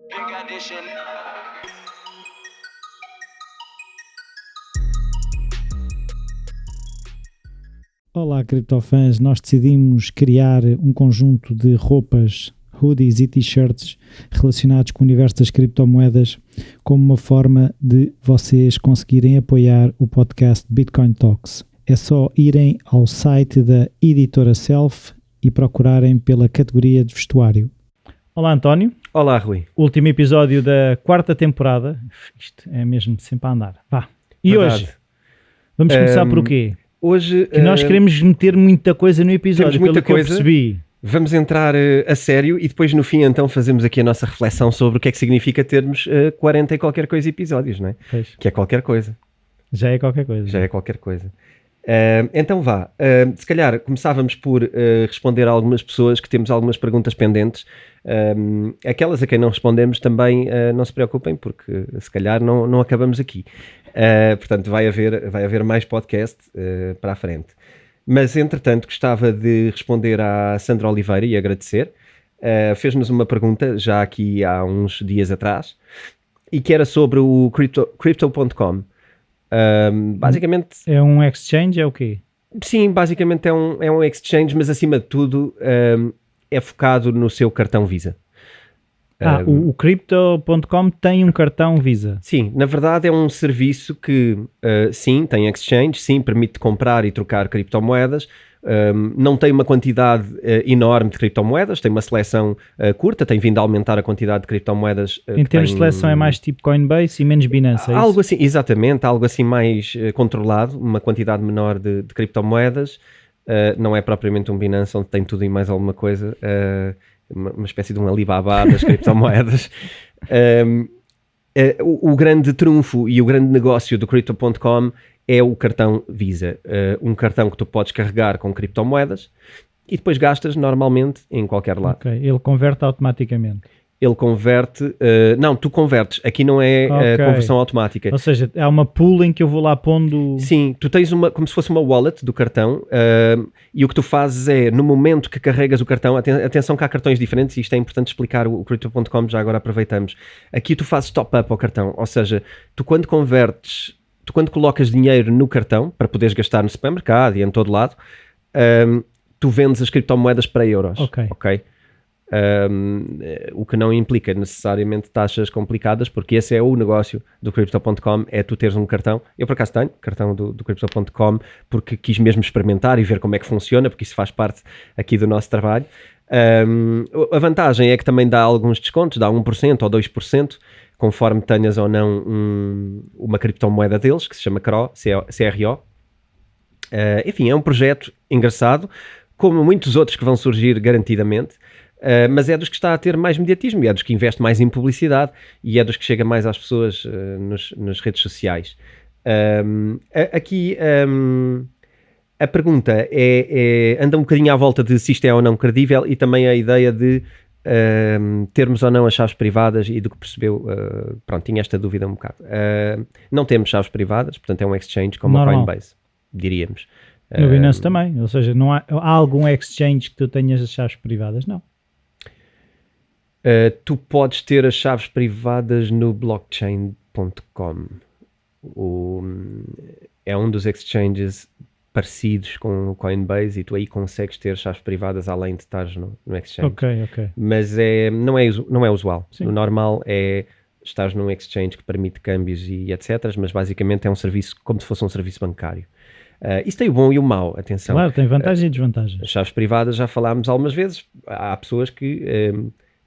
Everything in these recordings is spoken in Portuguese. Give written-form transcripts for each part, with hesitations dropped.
Pink Edition. Olá, criptofãs, nós decidimos criar um conjunto de roupas, hoodies e t-shirts relacionados com o universo das criptomoedas como uma forma de vocês conseguirem apoiar o podcast Bitcoin Talks. É só irem ao site da editora Self e procurarem pela categoria de vestuário. Olá, António. Olá, Rui. Último episódio da 4ª temporada. Isto é mesmo sempre a andar. Vá. E Verdade. hoje? Vamos começar por o quê? Hoje Que nós queremos meter muita coisa no episódio, temos muita pelo que coisa. eu percebi. Vamos entrar a sério e depois no fim então fazemos aqui a nossa reflexão sobre o que é que significa termos 40 e qualquer coisa episódios, não é? Pois, Que é qualquer coisa, já é qualquer coisa. já é qualquer coisa. Então vá, se calhar começávamos por responder a algumas pessoas que temos algumas perguntas pendentes. Aquelas a quem não respondemos também não se preocupem, porque se calhar não acabamos aqui. Portanto, vai haver mais podcast para a frente. Mas, entretanto, gostava de responder à Sandra Oliveira e agradecer. Fez-nos uma pergunta já aqui há uns dias atrás e que era sobre o Crypto.com. Basicamente, É um exchange, é o quê? sim, basicamente é um exchange, mas acima de tudo é focado no seu cartão Visa. O Crypto.com tem um cartão Visa. Sim, na verdade é um serviço que, sim, tem exchange, sim, permite comprar e trocar criptomoedas, não tem uma quantidade enorme de criptomoedas, tem uma seleção curta, tem vindo a aumentar a quantidade de criptomoedas. Em termos de seleção é mais tipo Coinbase e menos Binance, é isso? Algo assim, exatamente, algo assim mais controlado, uma quantidade menor de criptomoedas, não é propriamente um Binance onde tem tudo e mais alguma coisa, uma espécie de um Alibaba das criptomoedas. O grande trunfo e o grande negócio do Crypto.com é o cartão Visa, um cartão que tu podes carregar com criptomoedas e depois gastas normalmente em qualquer lado. Ok, ele converte automaticamente. Ele converte, não, tu convertes, aqui não é Ok. conversão automática. Ou seja, há uma pool em que eu vou lá pondo... Sim, tu tens como se fosse uma wallet do cartão, e o que tu fazes é, no momento que carregas o cartão, atenção que há cartões diferentes e isto é importante explicar, o Crypto.com já agora aproveitamos. Aqui tu fazes top-up ao cartão, ou seja, tu quando colocas dinheiro no cartão, para poderes gastar no supermercado e em todo lado, tu vendes as criptomoedas para euros. Ok. O que não implica necessariamente taxas complicadas, porque esse é o negócio do Crypto.com, é tu teres um cartão. Eu por acaso tenho cartão do Crypto.com porque quis mesmo experimentar e ver como é que funciona, porque isso faz parte aqui do nosso trabalho. A vantagem é que também dá alguns descontos, dá 1% ou 2%, conforme tenhas ou não uma criptomoeda deles, que se chama CRO. Enfim, é um projeto engraçado, como muitos outros que vão surgir garantidamente. Mas é dos que está a ter mais mediatismo, e é dos que investe mais em publicidade, e é dos que chega mais às pessoas nas redes sociais. Aqui a pergunta anda um bocadinho à volta de se isto é ou não credível, e também a ideia de termos ou não as chaves privadas, e do que percebeu, pronto, tinha esta dúvida um bocado. Não temos chaves privadas, portanto é um exchange como a Normal. Coinbase, diríamos. No Binance também, ou seja, não há algum exchange que tu tenhas as chaves privadas? Não. Tu podes ter as chaves privadas no blockchain.com. É um dos exchanges parecidos com o Coinbase, e tu aí consegues ter chaves privadas além de estares no exchange. Ok. Mas não é usual. Sim. O normal é estares num exchange que permite câmbios e etc. Mas basicamente é um serviço como se fosse um serviço bancário. Isso tem o bom e o mau, atenção. Claro, tem vantagens e desvantagens. As chaves privadas já falámos algumas vezes. Há pessoas que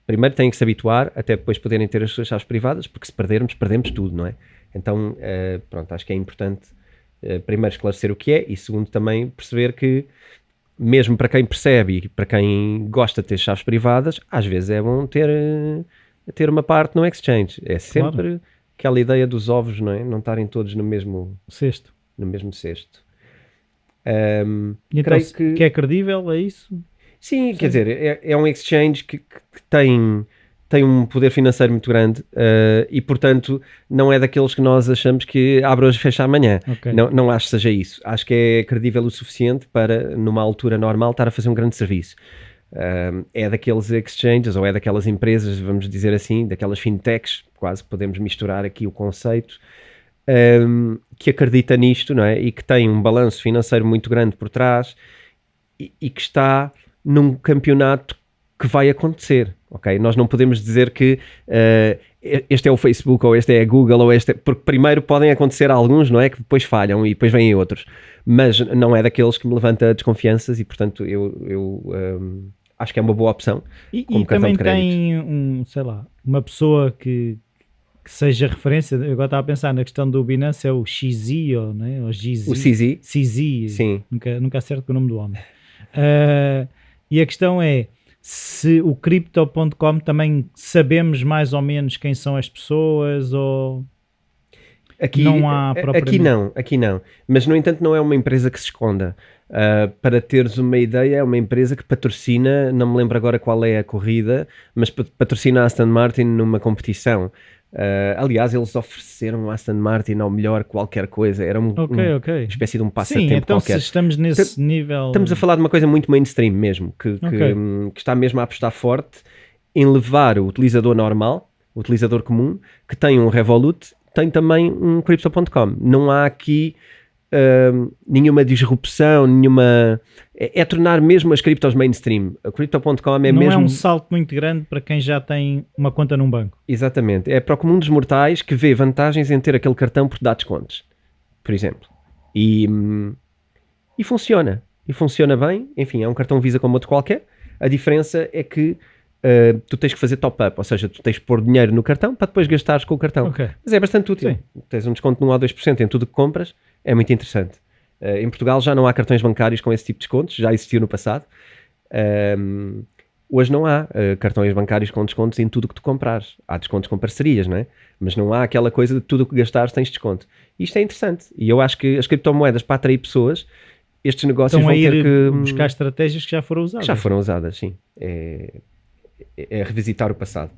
primeiro têm que se habituar até depois poderem ter as suas chaves privadas, porque se perdermos, perdemos tudo, não é? Então, pronto, acho que é importante primeiro esclarecer o que é, e segundo também perceber que mesmo para quem percebe e para quem gosta de ter chaves privadas, às vezes é bom ter uma parte no exchange. É sempre Claro. aquela ideia dos ovos, não é? Não estarem todos no mesmo Sexto. cesto. E então, Creio que é credível, é isso? Sim, quer dizer, é um exchange que tem um poder financeiro muito grande, e portanto não é daqueles que nós achamos que abre hoje e fecha amanhã. Ok. Não acho que seja isso. Acho que é credível o suficiente para, numa altura normal, estar a fazer um grande serviço. É daqueles exchanges ou é daquelas empresas, vamos dizer assim, daquelas fintechs, quase podemos misturar aqui o conceito, que acredita nisto, não é? E que tem um balanço financeiro muito grande por trás e que está num campeonato que vai acontecer, ok? Nós não podemos dizer que este é o Facebook ou este é a Google ou este é... Porque primeiro podem acontecer alguns, não é? Que depois falham e depois vêm outros, mas não é daqueles que me levanta desconfianças e portanto eu acho que é uma boa opção. E também tem sei lá, uma pessoa que seja referência. Eu agora estava a pensar na questão do Binance, é o XZ ou, não é? Ou GZ. O CZ. CZ. Sim. Nunca acerto com o nome do homem. E a questão é, se o Crypto.com também sabemos mais ou menos quem são as pessoas ou... Aqui não há propriamente... Aqui não. Mas, no entanto, não é uma empresa que se esconda. Para teres uma ideia, é uma empresa que patrocina, não me lembro agora qual é a corrida, mas patrocina a Aston Martin numa competição. Aliás, eles ofereceram a Aston Martin ao melhor qualquer coisa. Era uma espécie de um passatempo. Sim, então qualquer. Se estamos nesse nível... Estamos a falar de uma coisa muito mainstream mesmo, que está mesmo a apostar forte em levar o utilizador normal, o utilizador comum, que tem um Revolut, tem também um Crypto.com. Não há aqui nenhuma disrupção, nenhuma... É tornar mesmo as criptos mainstream. A Crypto.com é não mesmo... é um salto muito grande para quem já tem uma conta num banco. Exatamente. É para o comum dos mortais que vê vantagens em ter aquele cartão por dar descontos, por exemplo. E funciona. E funciona bem. Enfim, é um cartão Visa como outro qualquer. A diferença é que tu tens que fazer top-up, ou seja, tu tens que pôr dinheiro no cartão para depois gastares com o cartão. Mas é bastante útil. Sim. Tens um desconto de 1 a 2% em tudo que compras. É muito interessante. Em Portugal já não há cartões bancários com esse tipo de descontos, já existiu no passado. Hoje não há cartões bancários com descontos em tudo que tu comprares. Há descontos com parcerias, não é? Mas não há aquela coisa de tudo o que gastares tens desconto. Isto é interessante. E eu acho que as criptomoedas, para atrair pessoas, estes negócios vão ter que... buscar estratégias que já foram usadas. Já foram usadas, sim. É revisitar o passado.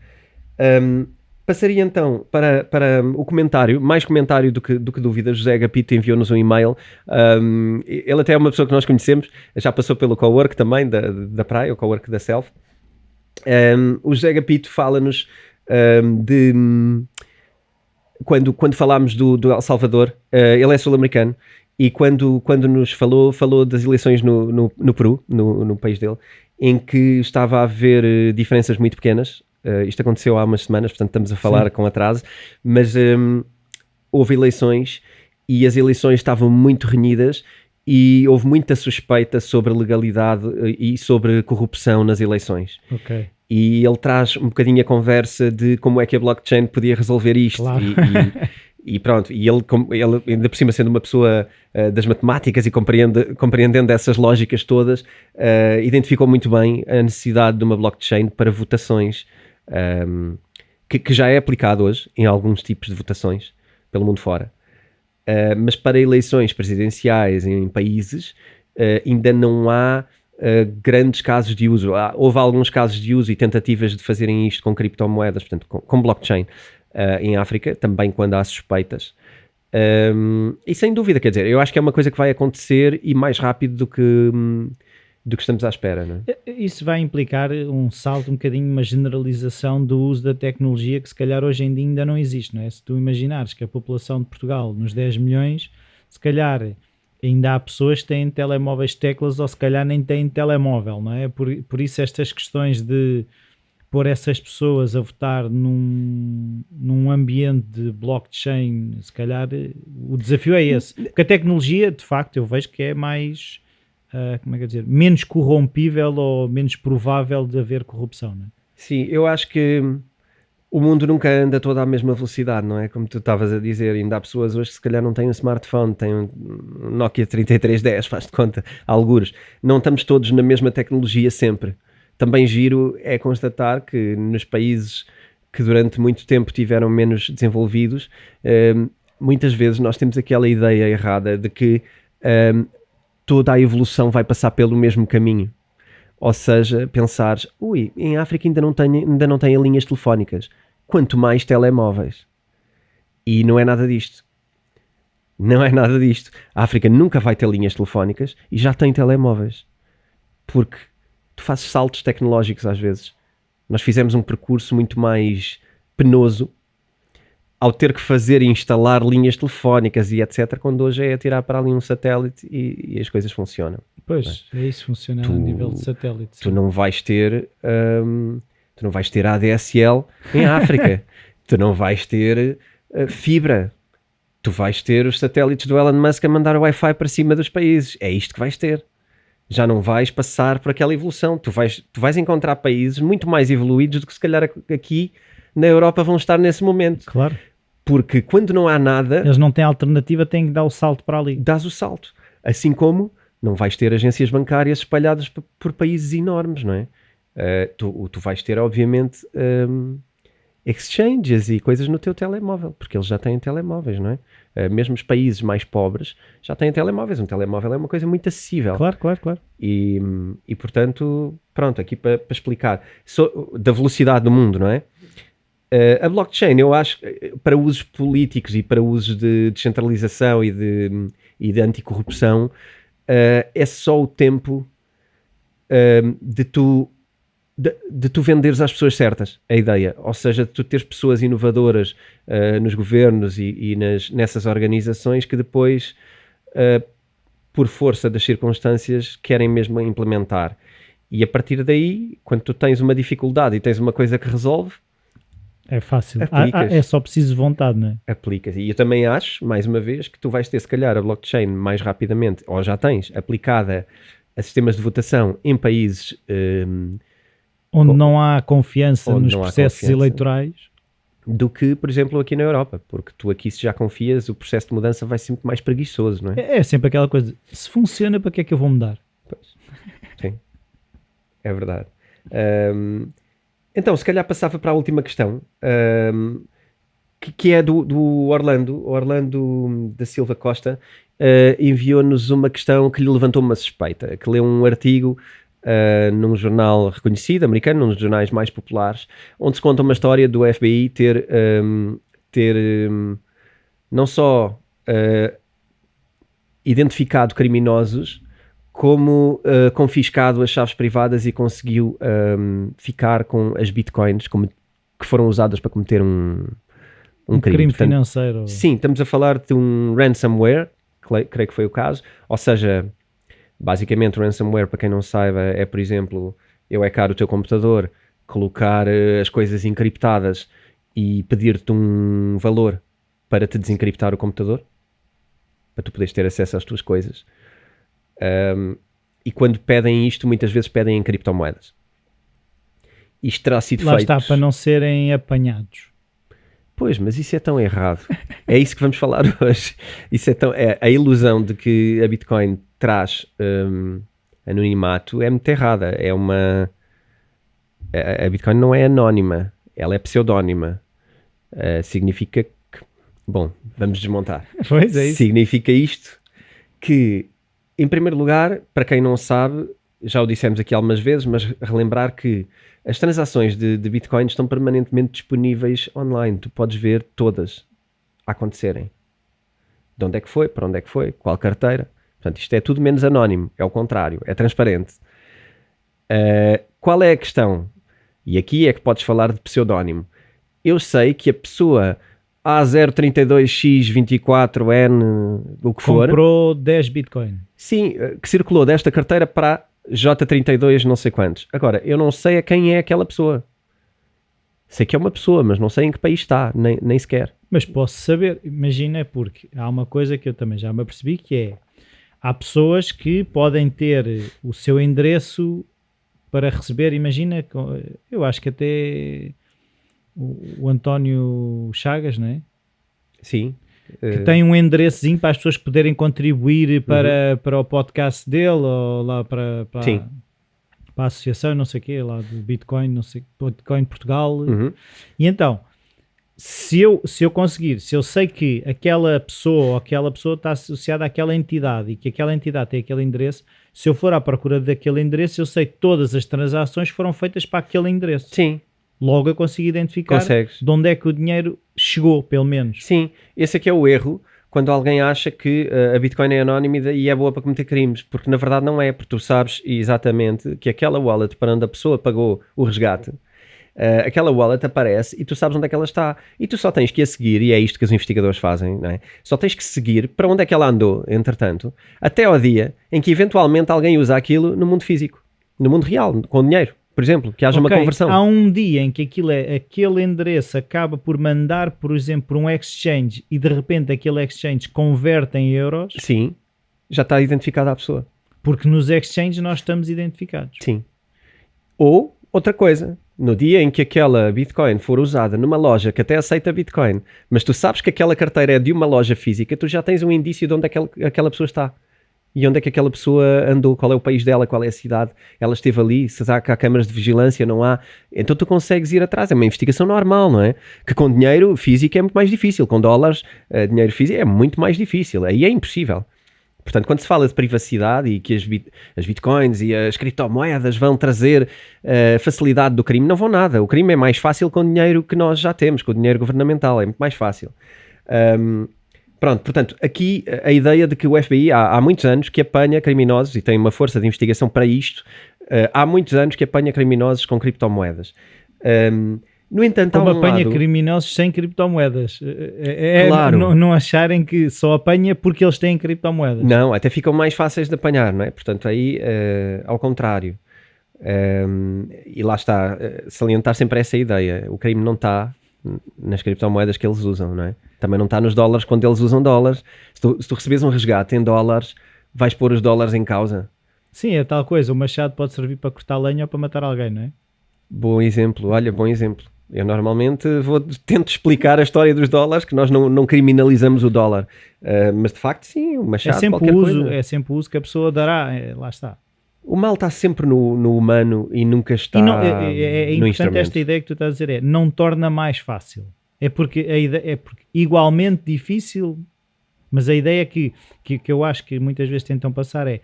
Passaria então para o comentário, mais comentário do que dúvidas. José Agapito enviou-nos um e-mail. Ele até é uma pessoa que nós conhecemos, já passou pelo cowork também da praia, o cowork da Self. O José Agapito fala-nos de... Quando falámos do El Salvador, ele é sul-americano, e quando nos falou das eleições no Peru, no país dele, em que estava a haver diferenças muito pequenas. Isto aconteceu há umas semanas, portanto estamos a falar com atraso, mas houve eleições e as eleições estavam muito renhidas e houve muita suspeita sobre legalidade e sobre corrupção nas eleições. E ele traz um bocadinho a conversa de como é que a blockchain podia resolver isto. Claro. E pronto, e ele ainda por cima sendo uma pessoa das matemáticas e compreendendo essas lógicas todas, identificou muito bem a necessidade de uma blockchain para votações, que já é aplicado hoje em alguns tipos de votações pelo mundo fora. Mas para eleições presidenciais em países ainda não há grandes casos de uso. Houve alguns casos de uso e tentativas de fazerem isto com criptomoedas, portanto com blockchain, em África, também quando há suspeitas. E sem dúvida, quer dizer, eu acho que é uma coisa que vai acontecer e mais rápido do que estamos à espera, não é? Isso vai implicar um salto, um bocadinho, uma generalização do uso da tecnologia que se calhar hoje em dia ainda não existe, não é? Se tu imaginares que a população de Portugal, nos 10 milhões, se calhar ainda há pessoas que têm telemóveis teclas ou se calhar nem têm telemóvel, não é? Por isso estas questões de pôr essas pessoas a votar num ambiente de blockchain, se calhar o desafio é esse. Porque a tecnologia, de facto, eu vejo que é mais, como é que eu dizer, menos corrompível ou menos provável de haver corrupção, não é? Sim, eu acho que o mundo nunca anda todo à mesma velocidade, não é? Como tu estavas a dizer, ainda há pessoas hoje que se calhar não têm um smartphone, têm um Nokia 3310, faz de conta, algures. Não estamos todos na mesma tecnologia sempre. Também giro é constatar que nos países que durante muito tempo tiveram menos desenvolvidos, muitas vezes nós temos aquela ideia errada de que toda a evolução vai passar pelo mesmo caminho. Ou seja, pensares, em África ainda não tem linhas telefónicas, quanto mais telemóveis. E não é nada disto. Não é nada disto. A África nunca vai ter linhas telefónicas e já tem telemóveis. Porque tu fazes saltos tecnológicos às vezes. Nós fizemos um percurso muito mais penoso ao ter que fazer e instalar linhas telefónicas e etc, quando hoje é atirar para ali um satélite e as coisas funcionam. Pois, é isso, funciona a nível de satélite. Tu não vais ter ADSL em África, tu não vais ter fibra, tu vais ter os satélites do Elon Musk a mandar o Wi-Fi para cima dos países, é isto que vais ter. Já não vais passar por aquela evolução, tu vais encontrar países muito mais evoluídos do que se calhar aqui na Europa vão estar nesse momento. Claro. Porque quando não há nada... Eles não têm alternativa, têm que dar o salto para ali. Dás o salto. Assim como não vais ter agências bancárias espalhadas por países enormes, não é? Tu vais ter, obviamente, exchanges e coisas no teu telemóvel, porque eles já têm telemóveis, não é? Mesmo os países mais pobres já têm telemóveis. Um telemóvel é uma coisa muito acessível. Claro. E portanto, pronto, aqui para explicar da velocidade do mundo, não é? A blockchain, eu acho, para usos políticos e para usos de descentralização e de anticorrupção, é só o tempo de tu venderes às pessoas certas a ideia, ou seja, de tu teres pessoas inovadoras nos governos e nessas organizações que depois, por força das circunstâncias, querem mesmo implementar. E a partir daí, quando tu tens uma dificuldade e tens uma coisa que resolve, é fácil. É só preciso vontade, não é? Aplicas. E eu também acho, mais uma vez, que tu vais ter, se calhar, a blockchain mais rapidamente, ou já tens, aplicada a sistemas de votação em países... onde não há confiança nos processos eleitorais. Do que, por exemplo, aqui na Europa. Porque tu aqui, se já confias, o processo de mudança vai ser muito mais preguiçoso, não é? É sempre aquela coisa, se funciona, para que é que eu vou mudar? Pois. Sim. É verdade. Então, se calhar passava para a última questão, que é do Orlando. O Orlando da Silva Costa enviou-nos uma questão que lhe levantou uma suspeita, que leu um artigo num jornal reconhecido, americano, num dos jornais mais populares, onde se conta uma história do FBI ter não só identificado criminosos, como confiscado as chaves privadas e conseguiu ficar com as bitcoins que foram usadas para cometer um crime. Portanto, financeiro. Sim, estamos a falar de um ransomware, creio que foi o caso, ou seja, basicamente o ransomware, para quem não saiba, é, por exemplo, eu hackear o teu computador, colocar as coisas encriptadas e pedir-te um valor para te desencriptar o computador, para tu poderes ter acesso às tuas coisas. E quando pedem isto, muitas vezes pedem em criptomoedas. Isto terá sido feito... Lá está, para não serem apanhados. Pois, mas isso é tão errado. É isso que vamos falar hoje. Isso é a ilusão de que a Bitcoin traz anonimato é muito errada. A Bitcoin não é anónima, ela é pseudónima. Significa que... Bom, vamos desmontar. Pois é isso. Significa isto que, em primeiro lugar, para quem não sabe, já o dissemos aqui algumas vezes, mas relembrar que as transações de Bitcoin estão permanentemente disponíveis online. Tu podes ver todas a acontecerem. De onde é que foi, para onde é que foi, qual carteira. Portanto, isto é tudo menos anónimo, é o contrário, é transparente. Qual é a questão? E aqui é que podes falar de pseudónimo. Eu sei que a pessoa A032X24N, o que for... Comprou 10 Bitcoin. Sim, que circulou desta carteira para J32 não sei quantos. Agora, eu não sei a quem é aquela pessoa. Sei que é uma pessoa, mas não sei em que país está, nem sequer. Mas posso saber, imagina, porque há uma coisa que eu também já me apercebi, que é, há pessoas que podem ter o seu endereço para receber, imagina, eu acho que até o António Chagas, não é? Sim. Que tem um endereçozinho para as pessoas poderem contribuir para o podcast dele, ou lá para a associação, não sei o quê, lá do Bitcoin, não sei, Bitcoin Portugal. E então, se eu conseguir, se eu sei que aquela pessoa está associada àquela entidade e que aquela entidade tem aquele endereço, se eu for à procura daquele endereço, eu sei que todas as transações foram feitas para aquele endereço. Sim. Logo eu consigo identificar de onde é que o dinheiro chegou, pelo menos. Sim, esse aqui é o erro, quando alguém acha que a Bitcoin é anónima e é boa para cometer crimes, porque na verdade não é, porque tu sabes exatamente que aquela wallet para onde a pessoa pagou o resgate, aquela wallet aparece e tu sabes onde é que ela está, e tu só tens que a seguir, e é isto que os investigadores fazem, não é? Só tens que seguir para onde é que ela andou, entretanto, até ao dia em que eventualmente alguém usa aquilo no mundo físico, no mundo real, com dinheiro, por exemplo, que haja uma conversão. Há um dia em que aquele endereço acaba por mandar, por exemplo, por um exchange e de repente aquele exchange converte em euros. Sim, já está identificada a pessoa. Porque nos exchanges nós estamos identificados. Sim. Ou, outra coisa, no dia em que aquela Bitcoin for usada numa loja que até aceita Bitcoin, mas tu sabes que aquela carteira é de uma loja física, tu já tens um indício de onde aquela pessoa está. E onde é que aquela pessoa andou, qual é o país dela, qual é a cidade, ela esteve ali, se há câmaras de vigilância, não há. Então tu consegues ir atrás, é uma investigação normal, não é? Que com dinheiro físico é muito mais difícil, com dólares, dinheiro físico é muito mais difícil, aí é impossível. Portanto, quando se fala de privacidade e que as bitcoins e as criptomoedas vão trazer facilidade do crime, não vão nada. O crime é mais fácil com o dinheiro que nós já temos, com o dinheiro governamental, é muito mais fácil. Pronto, portanto, aqui a ideia de que o FBI há muitos anos que apanha criminosos, e tem uma força de investigação para isto, há muitos anos que apanha criminosos com criptomoedas. No entanto, como há um apanha lado... criminosos sem criptomoedas. Claro. Não acharem que só apanha porque eles têm criptomoedas. Não, até ficam mais fáceis de apanhar, não é? Portanto, aí, ao contrário. E lá está, salientar sempre essa ideia. O crime não está nas criptomoedas que eles usam, não é? Também não está nos dólares quando eles usam dólares. Se tu recebes um resgate em dólares, vais pôr os dólares em causa. Sim, é tal coisa. O machado pode servir para cortar lenha ou para matar alguém, não é? Bom exemplo, olha, bom exemplo. Eu normalmente tento explicar a história dos dólares, que nós não criminalizamos o dólar. Mas de facto, sim, o machado, é sempre o uso que a pessoa dará. Lá está. O mal está sempre no humano e nunca está é no importante instrumento. esta ideia que tu estás a dizer, não torna mais fácil. É porque igualmente difícil, mas a ideia que eu acho que muitas vezes tentam passar é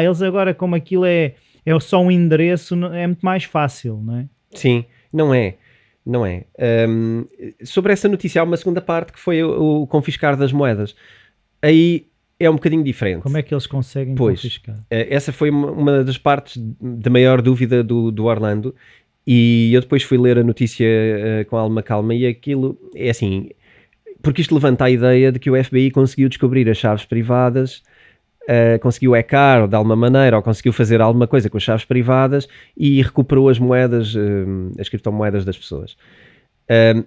eles agora, como aquilo é só um endereço, é muito mais fácil, não é? Sim, não é. Sobre essa notícia há uma segunda parte que foi o confiscar das moedas. Aí é um bocadinho diferente. Como é que eles conseguem confiscar? Essa foi uma das partes de maior dúvida do Orlando, e eu depois fui ler a notícia com alguma calma, e aquilo é assim, porque isto levanta a ideia de que o FBI conseguiu descobrir as chaves privadas, conseguiu hackar de alguma maneira, ou conseguiu fazer alguma coisa com as chaves privadas e recuperou as moedas, as criptomoedas das pessoas.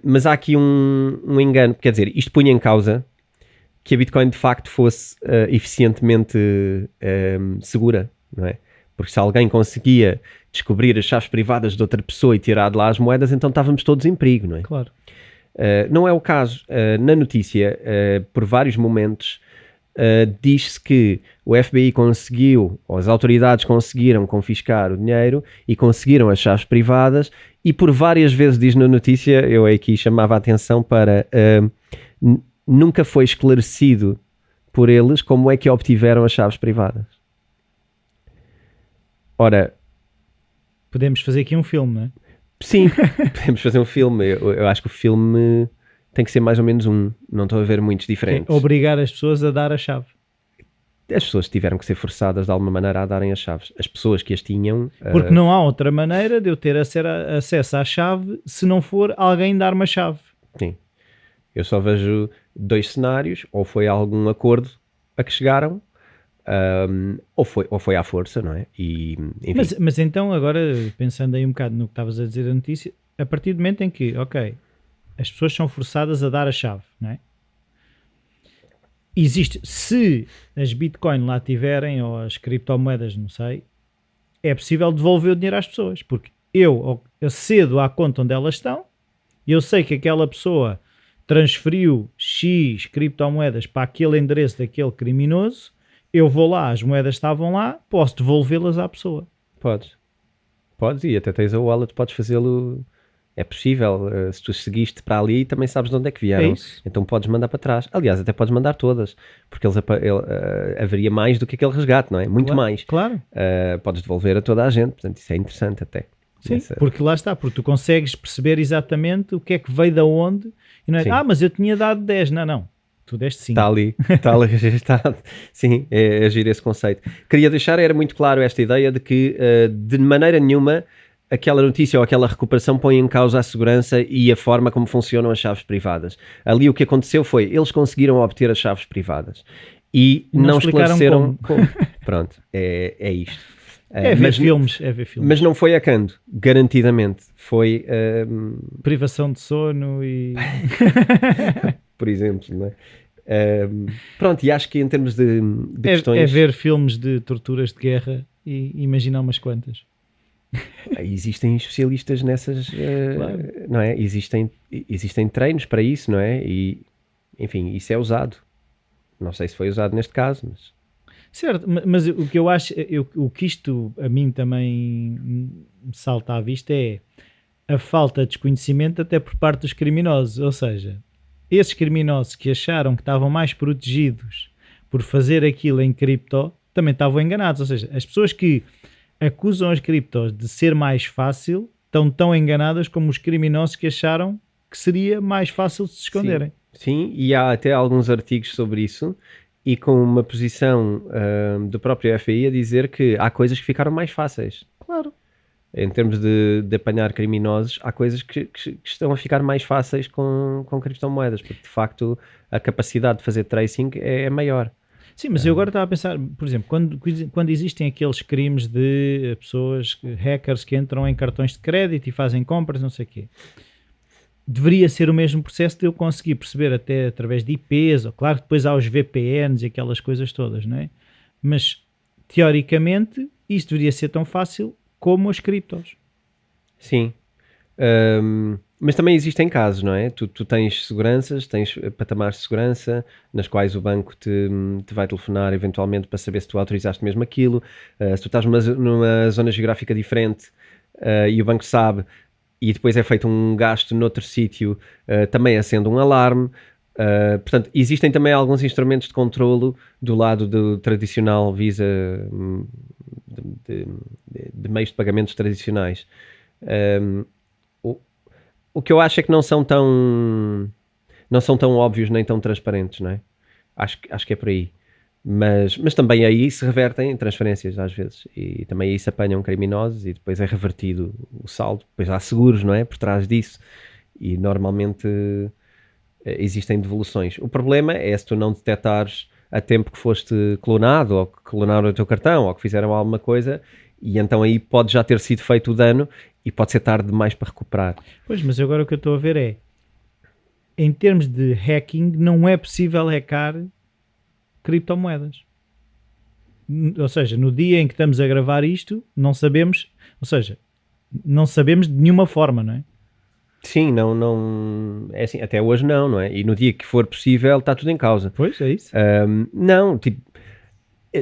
Mas há aqui um engano, quer dizer, isto punha em causa que a Bitcoin de facto fosse eficientemente segura, não é? Porque se alguém conseguia descobrir as chaves privadas de outra pessoa e tirar de lá as moedas, então estávamos todos em perigo, não é? Claro. Não é o caso. Na notícia, por vários momentos, diz-se que o FBI conseguiu, ou as autoridades conseguiram confiscar o dinheiro e conseguiram as chaves privadas, e por várias vezes diz na notícia, eu aqui chamava a atenção para... nunca foi esclarecido por eles como é que obtiveram as chaves privadas. Ora... Podemos fazer aqui um filme, não é? Sim, podemos fazer um filme. Eu acho que o filme tem que ser mais ou menos não estou a ver muitos diferentes. Obrigar as pessoas a dar a chave. As pessoas tiveram que ser forçadas de alguma maneira a darem as chaves. As pessoas que as tinham... Porque não há outra maneira de eu ter acesso à chave se não for alguém dar uma chave. Sim. Eu só vejo dois cenários. Ou foi algum acordo a que chegaram, ou foi à força, não é? E, mas então, agora, pensando aí um bocado no que estavas a dizer da notícia, a partir do momento em que, as pessoas são forçadas a dar a chave, não é? Existe, se as Bitcoin lá tiverem, ou as criptomoedas, não sei, é possível devolver o dinheiro às pessoas, porque eu cedo à conta onde elas estão, e eu sei que aquela pessoa transferiu X criptomoedas para aquele endereço daquele criminoso, eu vou lá, as moedas estavam lá, posso devolvê-las à pessoa. Podes, e até tens a wallet, podes fazê-lo, é possível, se tu seguiste para ali também sabes de onde é que vieram, então podes mandar para trás, aliás até podes mandar todas, porque haveria mais do que aquele resgate, não é? Muito mais. Claro. Podes devolver a toda a gente, portanto isso é interessante até. Sim, porque lá está, porque tu consegues perceber exatamente o que é que veio de onde, e não é, mas eu tinha dado 10, não. Tu deste 5. Está ali registado. Sim, é giro esse conceito. Queria deixar, era muito claro esta ideia de que de maneira nenhuma aquela notícia ou aquela recuperação põe em causa a segurança e a forma como funcionam as chaves privadas. Ali o que aconteceu foi, eles conseguiram obter as chaves privadas e não esclareceram como. Pronto, é isto. É ver filmes. Mas não foi hackeando, garantidamente. Foi... privação de sono e... por exemplo, não é? Pronto, e acho que em termos de questões... É ver filmes de torturas de guerra e imaginar umas quantas. Existem especialistas nessas... Claro. Não é? Existem treinos para isso, não é? E, enfim, isso é usado. Não sei se foi usado neste caso, mas... Certo, mas o que eu acho, o que isto a mim também me salta à vista é a falta de desconhecimento até por parte dos criminosos, ou seja, esses criminosos que acharam que estavam mais protegidos por fazer aquilo em cripto, também estavam enganados, ou seja, as pessoas que acusam as criptos de ser mais fácil, estão tão enganadas como os criminosos que acharam que seria mais fácil de se esconderem. Sim, e há até alguns artigos sobre isso, e com uma posição do próprio FBI a dizer que há coisas que ficaram mais fáceis. Claro. Em termos de apanhar criminosos, há coisas que estão a ficar mais fáceis com criptomoedas, porque de facto a capacidade de fazer tracing é maior. Sim, mas eu agora estava a pensar, por exemplo, quando existem aqueles crimes de pessoas, hackers que entram em cartões de crédito e fazem compras, não sei o quê, deveria ser o mesmo processo de eu conseguir perceber até através de IPs, ou claro que depois há os VPNs e aquelas coisas todas, não é? Mas, teoricamente, isto deveria ser tão fácil como as criptos. Sim. Mas também existem casos, não é? Tu tens seguranças, tens patamares de segurança nas quais o banco te vai telefonar eventualmente para saber se tu autorizaste mesmo aquilo. Se tu estás numa zona geográfica diferente e o banco sabe, e depois é feito um gasto noutro sítio, também acende um alarme. Portanto, existem também alguns instrumentos de controlo do lado do tradicional Visa, de meios de pagamentos tradicionais. O que eu acho é que não são tão óbvios nem tão transparentes, não é? Acho que é por aí. Mas também aí se revertem em transferências às vezes, e também aí se apanham criminosos e depois é revertido o saldo. Depois há seguros, não é? Por trás disso, e normalmente existem devoluções. O problema é se tu não detectares a tempo que foste clonado, ou que clonaram o teu cartão, ou que fizeram alguma coisa, e então aí pode já ter sido feito o dano e pode ser tarde demais para recuperar. Pois, mas agora o que eu estou a ver é, em termos de hacking, não é possível hackar criptomoedas. Ou seja, no dia em que estamos a gravar isto, não sabemos, ou seja, não sabemos de nenhuma forma, não é? Sim, não, é assim, até hoje não é? E no dia que for possível está tudo em causa. Pois, é isso. Não, tipo,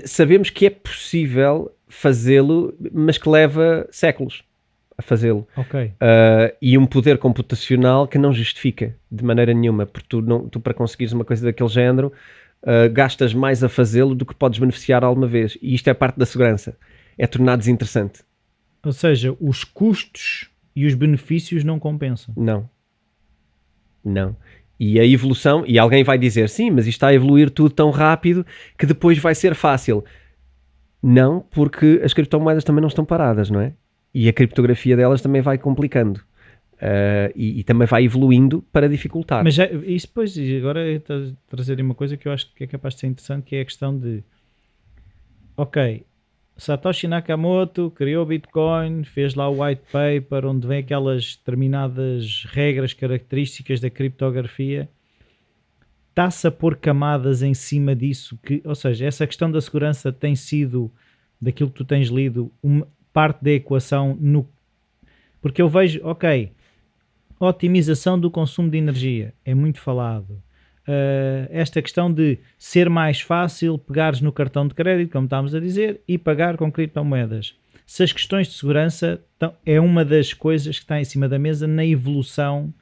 sabemos que é possível fazê-lo, mas que leva séculos a fazê-lo. Ok. E um poder computacional que não justifica de maneira nenhuma, porque tu para conseguires uma coisa daquele género, gastas mais a fazê-lo do que podes beneficiar alguma vez. E isto é parte da segurança. É tornar desinteressante. Ou seja, os custos e os benefícios não compensam. Não. E a evolução, e alguém vai dizer, sim, mas isto está a evoluir tudo tão rápido que depois vai ser fácil. Não, porque as criptomoedas também não estão paradas, não é? E a criptografia delas também vai complicando. E também vai evoluindo para dificultar. Mas isso depois, agora é trazer uma coisa que eu acho que é capaz de ser interessante, que é a questão de, ok, Satoshi Nakamoto criou o Bitcoin, fez lá o white paper onde vem aquelas determinadas regras, características da criptografia, está-se a pôr camadas em cima disso, ou seja, essa questão da segurança tem sido, daquilo que tu tens lido, uma parte da equação, porque eu vejo, ok, otimização do consumo de energia, é muito falado. Esta questão de ser mais fácil pegares no cartão de crédito, como estávamos a dizer, e pagar com criptomoedas. Se as questões de segurança é uma das coisas que está em cima da mesa na evolução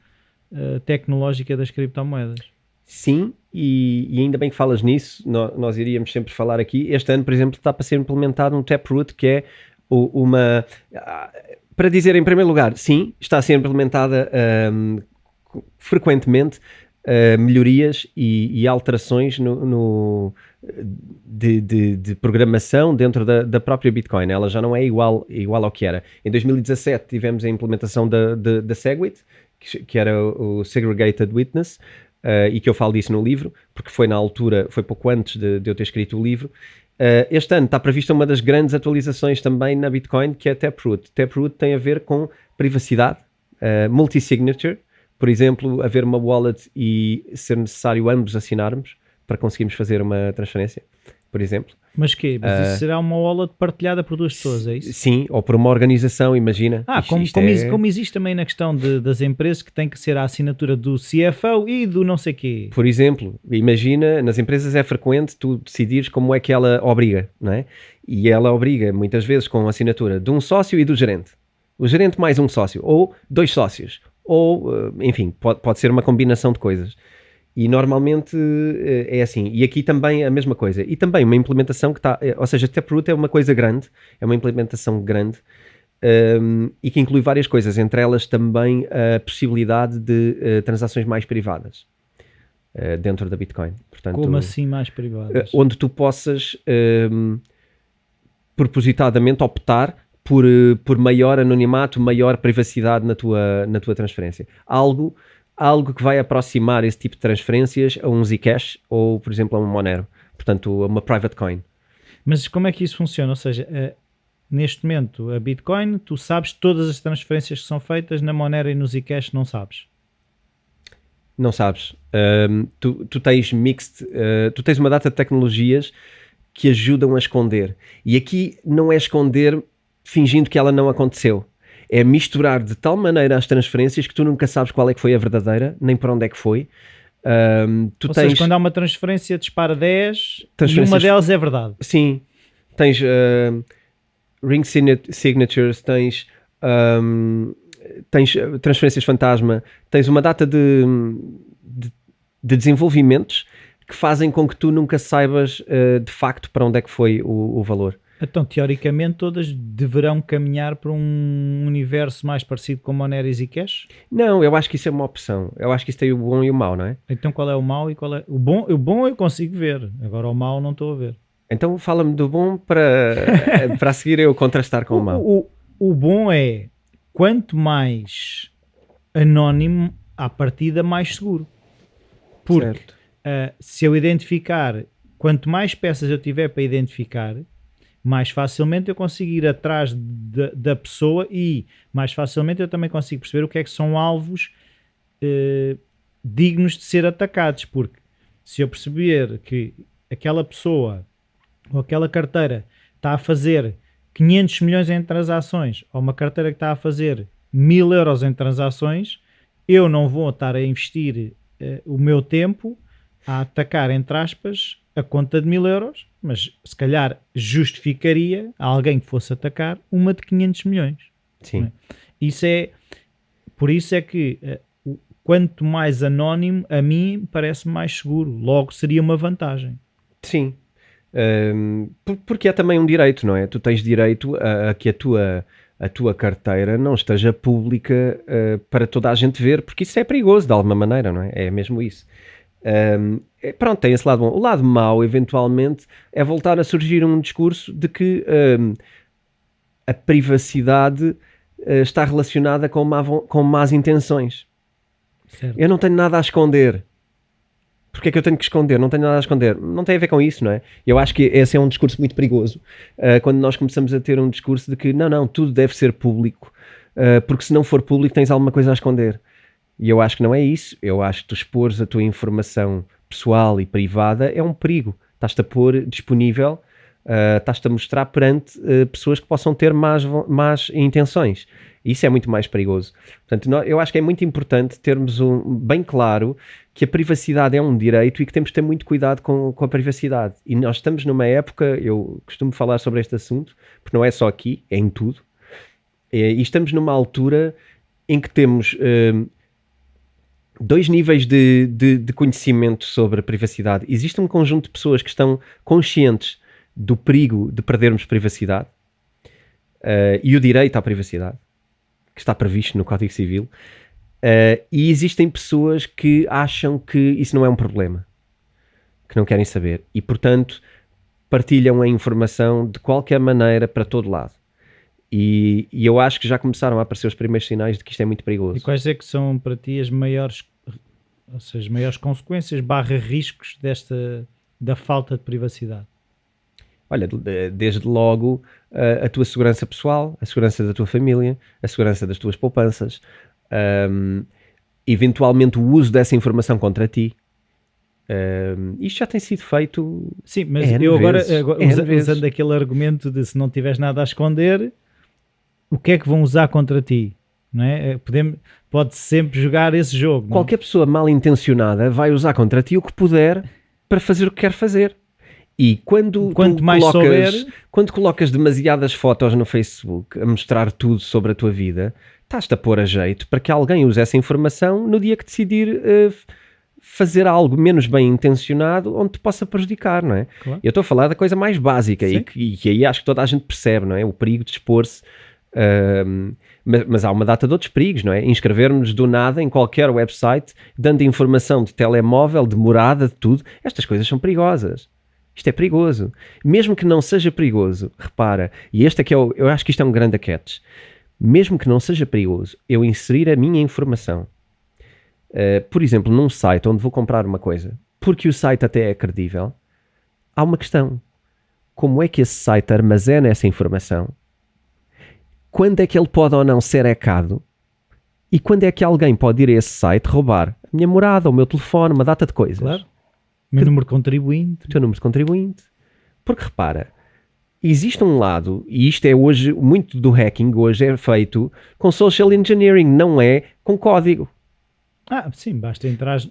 tecnológica das criptomoedas. Sim, e ainda bem que falas nisso, nós iríamos sempre falar aqui. Este ano, por exemplo, está para ser implementado um Taproot, que é uma... Para dizer, em primeiro lugar, sim, está a ser implementada frequentemente melhorias e alterações de programação dentro da própria Bitcoin. Ela já não é igual ao que era. Em 2017 tivemos a implementação da SegWit, que era o Segregated Witness, e que eu falo disso no livro, porque foi na altura, foi pouco antes de eu ter escrito o livro. Este ano está prevista uma das grandes atualizações também na Bitcoin, que é a Taproot. Taproot tem a ver com privacidade, multi-signature, por exemplo, haver uma wallet e ser necessário ambos assinarmos para conseguirmos fazer uma transferência, por exemplo. Mas quê? Mas isso será uma wallet partilhada por duas pessoas, é isso? Sim, ou por uma organização, imagina. Como existe também na questão das empresas, que tem que ser a assinatura do CFO e do não sei quê. Por exemplo, imagina, nas empresas é frequente tu decidires como é que ela obriga, não é? E ela obriga, muitas vezes, com a assinatura de um sócio e do gerente. O gerente mais um sócio, ou 2 sócios, ou, enfim, pode ser uma combinação de coisas. E normalmente é assim. E aqui também a mesma coisa. E também uma implementação que está... Ou seja, Taproot é uma coisa grande, é uma implementação grande, e que inclui várias coisas, entre elas também a possibilidade de transações mais privadas dentro da Bitcoin. Portanto, como assim mais privadas? Onde tu possas propositadamente optar por maior anonimato, maior privacidade na tua transferência. Algo que vai aproximar esse tipo de transferências a um Zcash ou, por exemplo, a um Monero. Portanto, a uma private coin. Mas como é que isso funciona? Ou seja, neste momento, a Bitcoin, tu sabes todas as transferências que são feitas, na Monero e no Zcash não sabes? Não sabes. Tu tens tu tens uma data de tecnologias que ajudam a esconder. E aqui não é esconder fingindo que ela não aconteceu. É misturar de tal maneira as transferências que tu nunca sabes qual é que foi a verdadeira, nem para onde é que foi. Ou seja, quando há uma transferência, dispara 10 e uma delas é verdade. Sim. Tens ring signatures, tens transferências fantasma, tens uma data de desenvolvimentos que fazem com que tu nunca saibas de facto para onde é que foi o valor. Então, teoricamente, todas deverão caminhar para um universo mais parecido com Monero e Zcash? Não, eu acho que isso é uma opção. Eu acho que isso tem o bom e o mau, não é? Então, qual é o mau e qual é... O bom eu consigo ver, agora o mau não estou a ver. Então, fala-me do bom para a seguir eu contrastar com o mau. O bom é, quanto mais anónimo, à partida, mais seguro. Porque se eu identificar, quanto mais peças eu tiver para identificar, mais facilmente eu consigo ir atrás da pessoa e mais facilmente eu também consigo perceber o que é que são alvos dignos de ser atacados, porque se eu perceber que aquela pessoa ou aquela carteira está a fazer 500 milhões em transações ou uma carteira que está a fazer 1000 euros em transações, eu não vou estar a investir o meu tempo a atacar, entre aspas, a conta de 1000 euros, mas se calhar justificaria a alguém que fosse atacar uma de 500 milhões. Sim. Por isso é que quanto mais anónimo, a mim parece mais seguro. Logo seria uma vantagem. Sim. Porque é também um direito, não é? Tu tens direito a que a tua carteira não esteja pública para toda a gente ver, porque isso é perigoso de alguma maneira, não é? É mesmo isso. Pronto, tem esse lado bom. O lado mau, eventualmente, é voltar a surgir um discurso de que a privacidade está relacionada com más intenções. Certo. Eu não tenho nada a esconder. Porque é que eu tenho que esconder? Não tenho nada a esconder. Não tem a ver com isso, não é? Eu acho que esse é um discurso muito perigoso. Quando nós começamos a ter um discurso de que não, tudo deve ser público, porque se não for público tens alguma coisa a esconder. E eu acho que não é isso. Eu acho que tu expores a tua informação pessoal e privada é um perigo. Estás-te a pôr disponível, estás-te a mostrar perante pessoas que possam ter más intenções. Isso é muito mais perigoso. Portanto, eu acho que é muito importante termos bem claro que a privacidade é um direito e que temos de ter muito cuidado com a privacidade. E nós estamos numa época, eu costumo falar sobre este assunto, porque não é só aqui, é em tudo. E estamos numa altura em que temos... 2 níveis de conhecimento sobre a privacidade. Existe um conjunto de pessoas que estão conscientes do perigo de perdermos privacidade e o direito à privacidade, que está previsto no Código Civil, E existem pessoas que acham que isso não é um problema, que não querem saber e, portanto, partilham a informação de qualquer maneira para todo lado. E eu acho que já começaram a aparecer os primeiros sinais de que isto é muito perigoso. E quais é que são para ti as maiores, ou seja, maiores consequências / riscos da falta de privacidade? Olha, desde logo a tua segurança pessoal, a segurança da tua família, a segurança das tuas poupanças, eventualmente o uso dessa informação contra ti. Isto já tem sido feito. Sim, mas eu agora usando aquele argumento de se não tiveres nada a esconder, o que é que vão usar contra ti? Não é? Pode sempre jogar esse jogo. Qualquer pessoa mal intencionada vai usar contra ti o que puder para fazer o que quer fazer. E quando colocas demasiadas fotos no Facebook a mostrar tudo sobre a tua vida, estás-te a pôr a jeito para que alguém use essa informação no dia que decidir fazer algo menos bem intencionado onde te possa prejudicar, não é? Claro. Eu estou a falar da coisa mais básica e que aí acho que toda a gente percebe, não é? O perigo de expor-se. Mas há uma data de outros perigos, não é? Inscrevermos do nada em qualquer website, dando informação de telemóvel, de morada, de tudo. Estas coisas são perigosas. Isto é perigoso. Mesmo que não seja perigoso, repara, e este é que eu acho que isto é um grande catch. Mesmo que não seja perigoso, eu inserir a minha informação, por exemplo, num site onde vou comprar uma coisa, porque o site até é credível, há uma questão. Como é que esse site armazena essa informação? Quando é que ele pode ou não ser hackado? E quando é que alguém pode ir a esse site roubar a minha morada, o meu telefone, uma data de coisas? Claro. O meu número de contribuinte. O teu número de contribuinte. Porque repara, existe um lado, e isto é hoje, muito do hacking hoje é feito com social engineering, não é com código. Sim, basta entrar,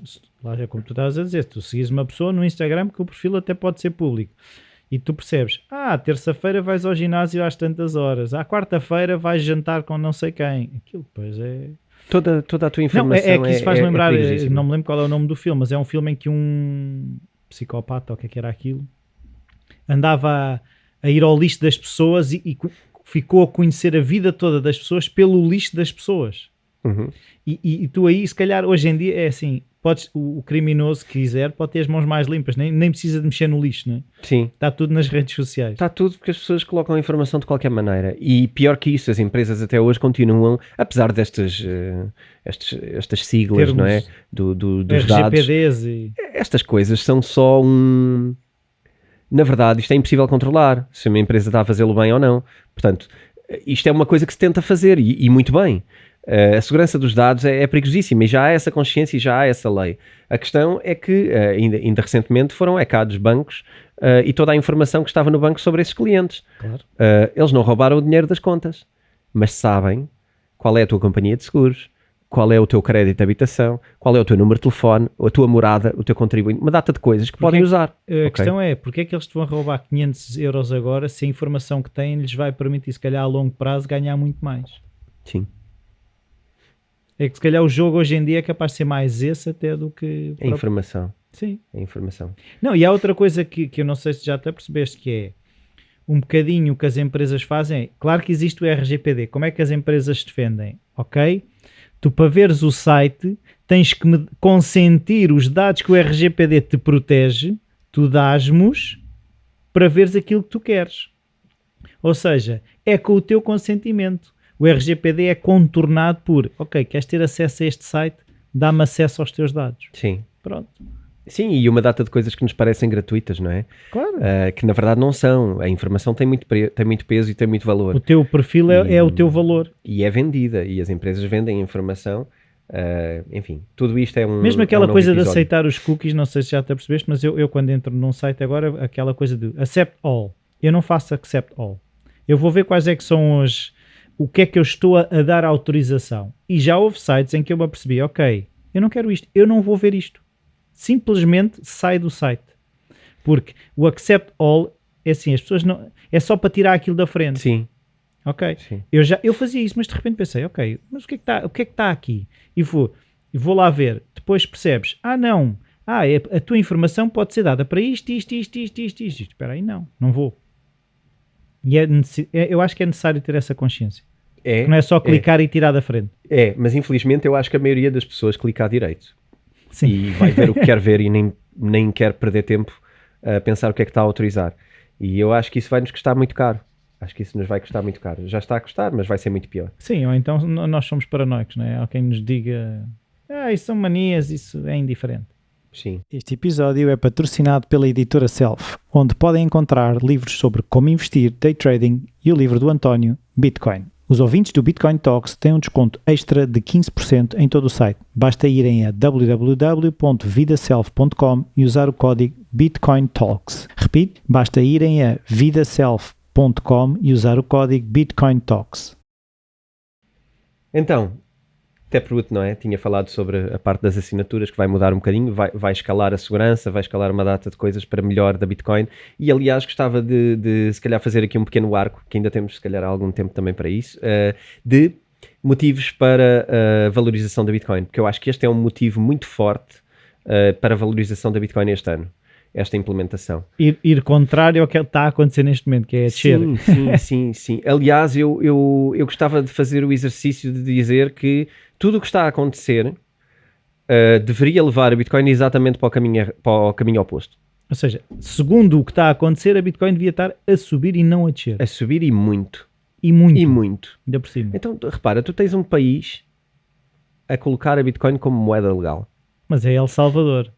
lá é como tu estavas a dizer, tu seguis uma pessoa no Instagram que o perfil até pode ser público. E tu percebes, terça-feira vais ao ginásio às tantas horas, quarta-feira vais jantar com não sei quem. Aquilo depois é... Toda a tua informação é que isso faz lembrar, perigosíssimo. não me lembro qual é o nome do filme, mas é um filme em que um psicopata, ou o que era aquilo, andava a ir ao lixo das pessoas e ficou a conhecer a vida toda das pessoas pelo lixo das pessoas. Uhum. E tu aí, se calhar, hoje em dia é assim, o criminoso que quiser pode ter as mãos mais limpas, nem precisa de mexer no lixo, não é? Sim. Está tudo nas redes sociais. Está tudo porque as pessoas colocam a informação de qualquer maneira. E pior que isso, as empresas até hoje continuam, apesar destas estas siglas, termos, não é? Dos RGPDs dados. Estas coisas são só Na verdade, isto é impossível controlar, se uma empresa está a fazê-lo bem ou não. Portanto, isto é uma coisa que se tenta fazer e muito bem. A segurança dos dados é perigosíssima e já há essa consciência e já há essa lei. A questão é que ainda recentemente foram hackados bancos e toda a informação que estava no banco sobre esses clientes. Claro. Eles não roubaram o dinheiro das contas, mas sabem qual é a tua companhia de seguros, qual é o teu crédito de habitação, qual é o teu número de telefone, a tua morada, o teu contribuinte, uma data de coisas que podem usar. A questão é, porque é que eles te vão roubar 500 euros agora se a informação que têm lhes vai permitir, se calhar a longo prazo, ganhar muito mais? Sim. É que se calhar o jogo hoje em dia é capaz de ser mais esse até do que... A informação. Sim. A informação. Não, e há outra coisa que eu não sei se já até percebeste, que é um bocadinho o que as empresas fazem. Claro que existe o RGPD. Como é que as empresas defendem? Ok? Tu, para veres o site, tens que consentir os dados que o RGPD te protege, tu dás-nos para veres aquilo que tu queres. Ou seja, é com o teu consentimento. O RGPD é contornado por, ok, queres ter acesso a este site? Dá-me acesso aos teus dados. Sim. Pronto. Sim, e uma data de coisas que nos parecem gratuitas, não é? Claro. Que na verdade não são. A informação tem muito peso e tem muito valor. O teu perfil é o teu valor. E é vendida, e as empresas vendem a informação. Enfim, tudo isto é um... Mesmo aquela coisa episódio. de aceitar os cookies, não sei se já te percebeste, mas eu quando entro num site agora, aquela coisa de accept all. Eu não faço accept all. Eu vou ver quais é que são o que é que eu estou a dar autorização. E já houve sites em que eu me apercebi, ok, eu não quero isto, eu não vou ver isto. Simplesmente sai do site. Porque o accept all é assim, as pessoas não... É só para tirar aquilo da frente. Sim. Ok? Sim. Eu fazia isso, mas de repente pensei, ok, mas o que é que está aqui? E vou lá ver. Depois percebes, não. A tua informação pode ser dada para isto. Espera aí, não vou. E eu acho que é necessário ter essa consciência. É, Que não é só clicar e tirar da frente. mas infelizmente eu acho que a maioria das pessoas clica à direito. Sim. E vai ver o que quer ver e nem quer perder tempo a pensar o que é que está a autorizar. E eu acho que isso vai nos custar muito caro. Acho que isso nos vai custar muito caro. Já está a custar, mas vai ser muito pior. Sim, ou então nós somos paranoicos, não é? Há quem nos diga, isso são manias, isso é indiferente. Sim. Este episódio é patrocinado pela editora Self, onde podem encontrar livros sobre como investir, day trading e o livro do António, Bitcoin. Os ouvintes do Bitcoin Talks têm um desconto extra de 15% em todo o site. Basta irem a www.vidaself.com e usar o código Bitcoin Talks. Repito, basta irem a vidaself.com e usar o código Bitcoin Talks. Então, Taproot, não é? Tinha falado sobre a parte das assinaturas que vai mudar um bocadinho, vai escalar a segurança, vai escalar uma data de coisas para melhor da Bitcoin e aliás gostava de se calhar fazer aqui um pequeno arco, que ainda temos se calhar algum tempo também para isso, de motivos para a valorização da Bitcoin, porque eu acho que este é um motivo muito forte para a valorização da Bitcoin este ano, esta implementação. Ir contrário ao que está a acontecer neste momento, que é descer. Sim. Aliás, eu gostava de fazer o exercício de dizer que tudo o que está a acontecer deveria levar a Bitcoin exatamente para o caminho oposto. Ou seja, segundo o que está a acontecer, a Bitcoin devia estar a subir e não a descer. A subir e muito. E muito. E muito. Ainda por cima. Então, repara, tu tens um país a colocar a Bitcoin como moeda legal. Mas é El Salvador.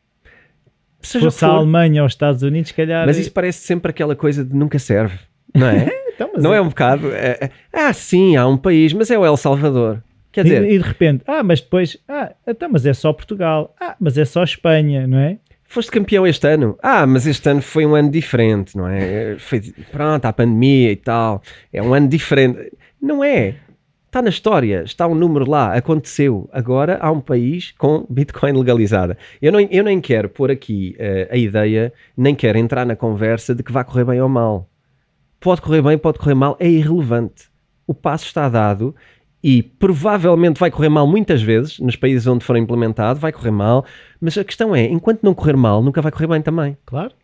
Se Seja fosse a Alemanha ou os Estados Unidos, se calhar... Mas isso parece sempre aquela coisa de nunca serve, não é? Então, mas não é um bocado... sim, há um país, mas é o El Salvador. Quer dizer... E de repente, mas depois... então, mas é só Portugal. Mas é só Espanha, não é? Foste campeão este ano. Mas este ano foi um ano diferente, não é? Pronto, a pandemia e tal. É um ano diferente. Não é. Está na história, está um número lá, aconteceu. Agora há um país com Bitcoin legalizada. Eu nem quero pôr aqui a ideia, nem quero entrar na conversa de que vai correr bem ou mal. Pode correr bem, pode correr mal, é irrelevante. O passo está dado e provavelmente vai correr mal muitas vezes, nos países onde for implementado, vai correr mal, mas a questão é, enquanto não correr mal, nunca vai correr bem também. Claro.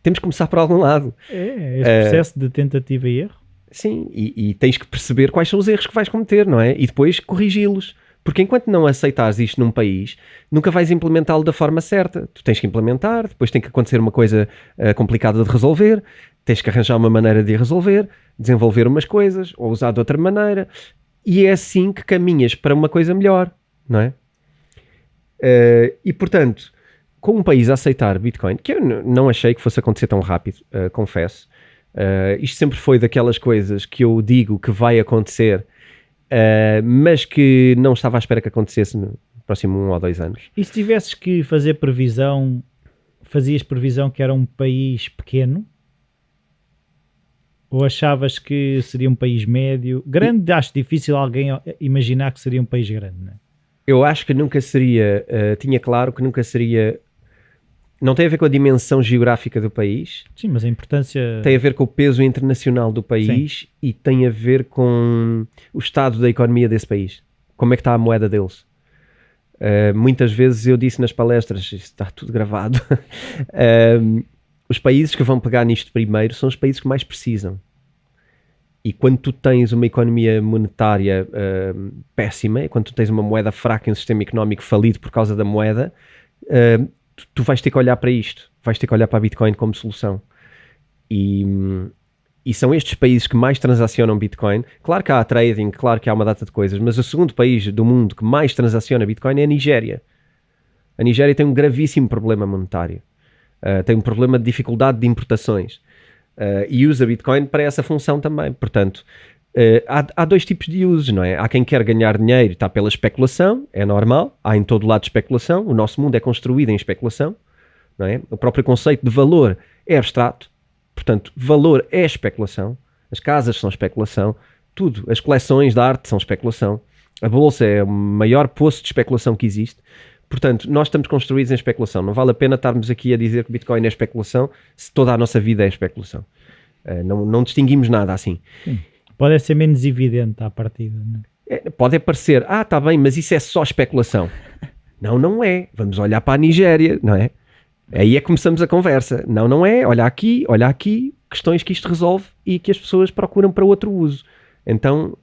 Temos que começar por algum lado. É esse processo de tentativa e erro. Sim, e tens que perceber quais são os erros que vais cometer, não é? E depois corrigi-los. Porque enquanto não aceitares isto num país, nunca vais implementá-lo da forma certa. Tu tens que implementar, depois tem que acontecer uma coisa complicada de resolver, tens que arranjar uma maneira de resolver, desenvolver umas coisas, ou usar de outra maneira, e é assim que caminhas para uma coisa melhor, não é? E portanto, com um país a aceitar Bitcoin, que eu não achei que fosse acontecer tão rápido, confesso, isto sempre foi daquelas coisas que eu digo que vai acontecer, mas que não estava à espera que acontecesse no próximo 1 ou 2 anos. E se tivesses que fazer previsão, fazias previsão que era um país pequeno? Ou achavas que seria um país médio? Grande, acho difícil alguém imaginar que seria um país grande, não é? Eu acho que nunca seria, tinha claro que nunca seria. Não tem a ver com a dimensão geográfica do país. Sim, mas a importância... Tem a ver com o peso internacional do país. Sim. E tem a ver com o estado da economia desse país. Como é que está a moeda deles. Muitas vezes eu disse nas palestras, isso está tudo gravado, os países que vão pegar nisto primeiro são os países que mais precisam. E quando tu tens uma economia monetária péssima, quando tu tens uma moeda fraca e um sistema económico falido por causa da moeda... tu vais ter que olhar para isto, vais ter que olhar para a Bitcoin como solução. E são estes países que mais transacionam Bitcoin. Claro que há trading, claro que há uma data de coisas, mas o segundo país do mundo que mais transaciona Bitcoin é a Nigéria. A Nigéria tem um gravíssimo problema monetário. Tem um problema de dificuldade de importações. E usa Bitcoin para essa função também. Portanto, há dois tipos de usos, não é? Há quem quer ganhar dinheiro e está pela especulação, é normal, há em todo lado especulação, o nosso mundo é construído em especulação, não é? O próprio conceito de valor é abstrato, portanto, valor é especulação, as casas são especulação, tudo, as coleções de arte são especulação, a bolsa é o maior poço de especulação que existe, portanto, nós estamos construídos em especulação, não vale a pena estarmos aqui a dizer que Bitcoin é especulação, se toda a nossa vida é especulação. Não distinguimos nada assim. Sim. Pode ser menos evidente à partida, não é? Pode parecer, está bem, mas isso é só especulação. Não é. Vamos olhar para a Nigéria, não é? Aí é que começamos a conversa. Não é. Olha aqui, questões que isto resolve e que as pessoas procuram para outro uso. Então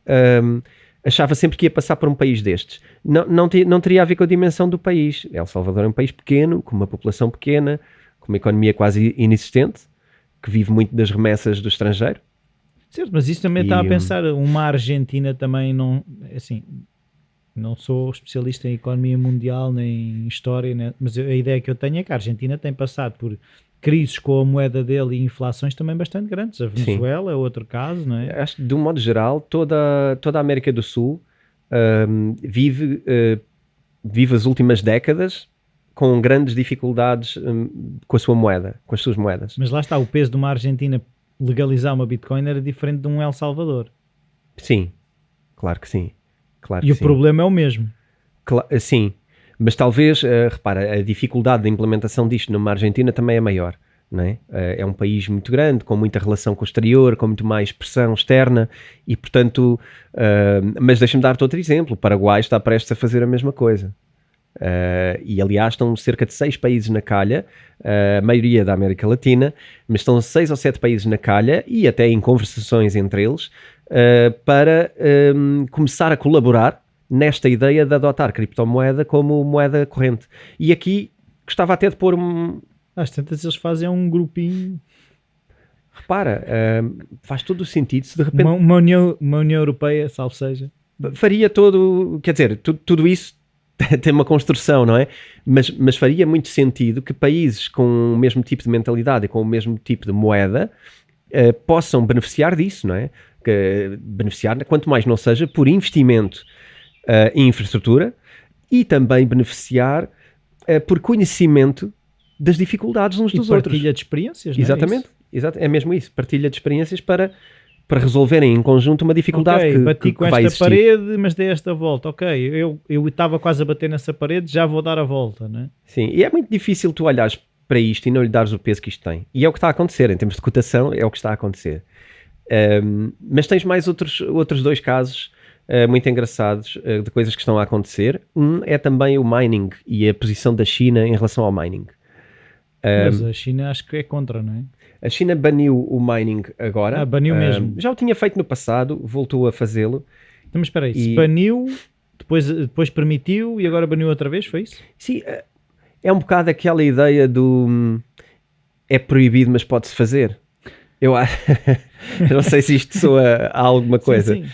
achava sempre que ia passar por um país destes. Não teria a ver com a dimensão do país. El Salvador é um país pequeno, com uma população pequena, com uma economia quase inexistente, que vive muito das remessas do estrangeiro. Certo, mas isso também está a pensar, uma Argentina também não, assim, não sou especialista em economia mundial, nem em história, né? Mas a ideia que eu tenho é que a Argentina tem passado por crises com a moeda dele e inflações também bastante grandes. A Venezuela é outro caso, não é? Acho que, de um modo geral, toda a América do Sul vive as últimas décadas com grandes dificuldades com a sua moeda, com as suas moedas. Mas lá está, o peso de uma Argentina legalizar uma Bitcoin era diferente de um El Salvador. Sim, claro que sim. Claro e que o problema é o mesmo. Sim, mas talvez, repara, a dificuldade da implementação disto numa Argentina também é maior. Não é? É um país muito grande, com muita relação com o exterior, com muito mais pressão externa e, portanto, mas deixa-me dar-te outro exemplo. O Paraguai está prestes a fazer a mesma coisa. E, aliás, estão cerca de 6 países na calha, a maioria da América Latina, mas estão 6 ou 7 países na calha e até em conversações entre eles para começar a colaborar nesta ideia de adotar criptomoeda como moeda corrente. E aqui gostava até de pôr Às tantas eles fazem um grupinho. Repara, faz todo o sentido se de repente... Uma União Europeia, salvo seja. Faria todo... Quer dizer, tudo isso tem uma construção, não é? Mas faria muito sentido que países com o mesmo tipo de mentalidade e com o mesmo tipo de moeda possam beneficiar disso, não é? Beneficiar, quanto mais não seja, por investimento em infraestrutura e também beneficiar por conhecimento das dificuldades uns dos outros. Partilha de experiências, não é? Exatamente. É mesmo isso. Partilha de experiências para resolverem em conjunto uma dificuldade que bati que com vai esta existir. parede, mas dei esta volta. Ok, eu estava quase a bater nessa parede, já vou dar a volta, não é? Sim, e é muito difícil tu olhares para isto e não lhe dares o peso que isto tem. E é o que está a acontecer, em termos de cotação, é o que está a acontecer. Mas tens mais outros 2 casos muito engraçados de coisas que estão a acontecer. É também o mining e a posição da China em relação ao mining. Mas a China acho que é contra, não é? A China baniu o mining agora. Baniu mesmo. Já o tinha feito no passado, voltou a fazê-lo. Então, mas espera aí, se baniu, depois permitiu e agora baniu outra vez, foi isso? Sim, é um bocado aquela ideia do é proibido, mas pode-se fazer. Eu não sei se isto soa a alguma coisa. Sim.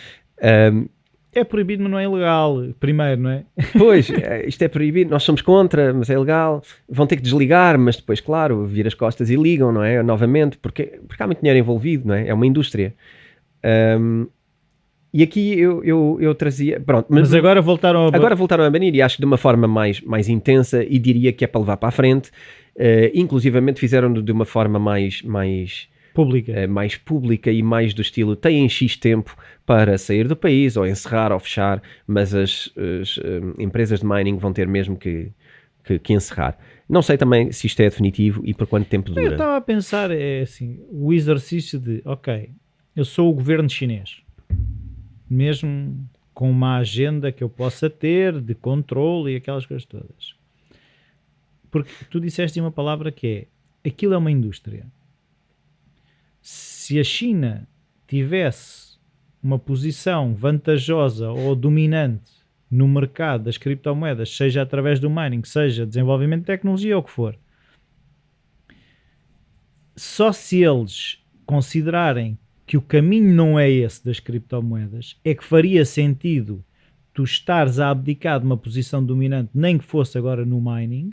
É proibido, mas não é ilegal. Primeiro, não é? Pois, isto é proibido, nós somos contra, mas é ilegal. Vão ter que desligar, mas depois, claro, vir as costas e ligam, não é? Novamente, porque há muito dinheiro envolvido, não é? É uma indústria. E aqui eu trazia... Pronto, mas agora voltaram a... Agora voltaram a banir e acho que de uma forma mais intensa e diria que é para levar para a frente. Inclusivamente fizeram-no de uma forma mais pública e mais do estilo têm X tempo para sair do país ou encerrar ou fechar, mas as empresas de mining vão ter mesmo que encerrar. Não sei também se isto é definitivo e por quanto tempo dura. Eu estava a pensar, assim, o exercício de, ok, eu sou o governo chinês, mesmo com uma agenda que eu possa ter de controle e aquelas coisas todas. Porque tu disseste uma palavra que é, aquilo é uma indústria. Se a China tivesse uma posição vantajosa ou dominante no mercado das criptomoedas, seja através do mining, seja desenvolvimento de tecnologia ou o que for, só se eles considerarem que o caminho não é esse das criptomoedas, é que faria sentido tu estares a abdicar de uma posição dominante, nem que fosse agora no mining,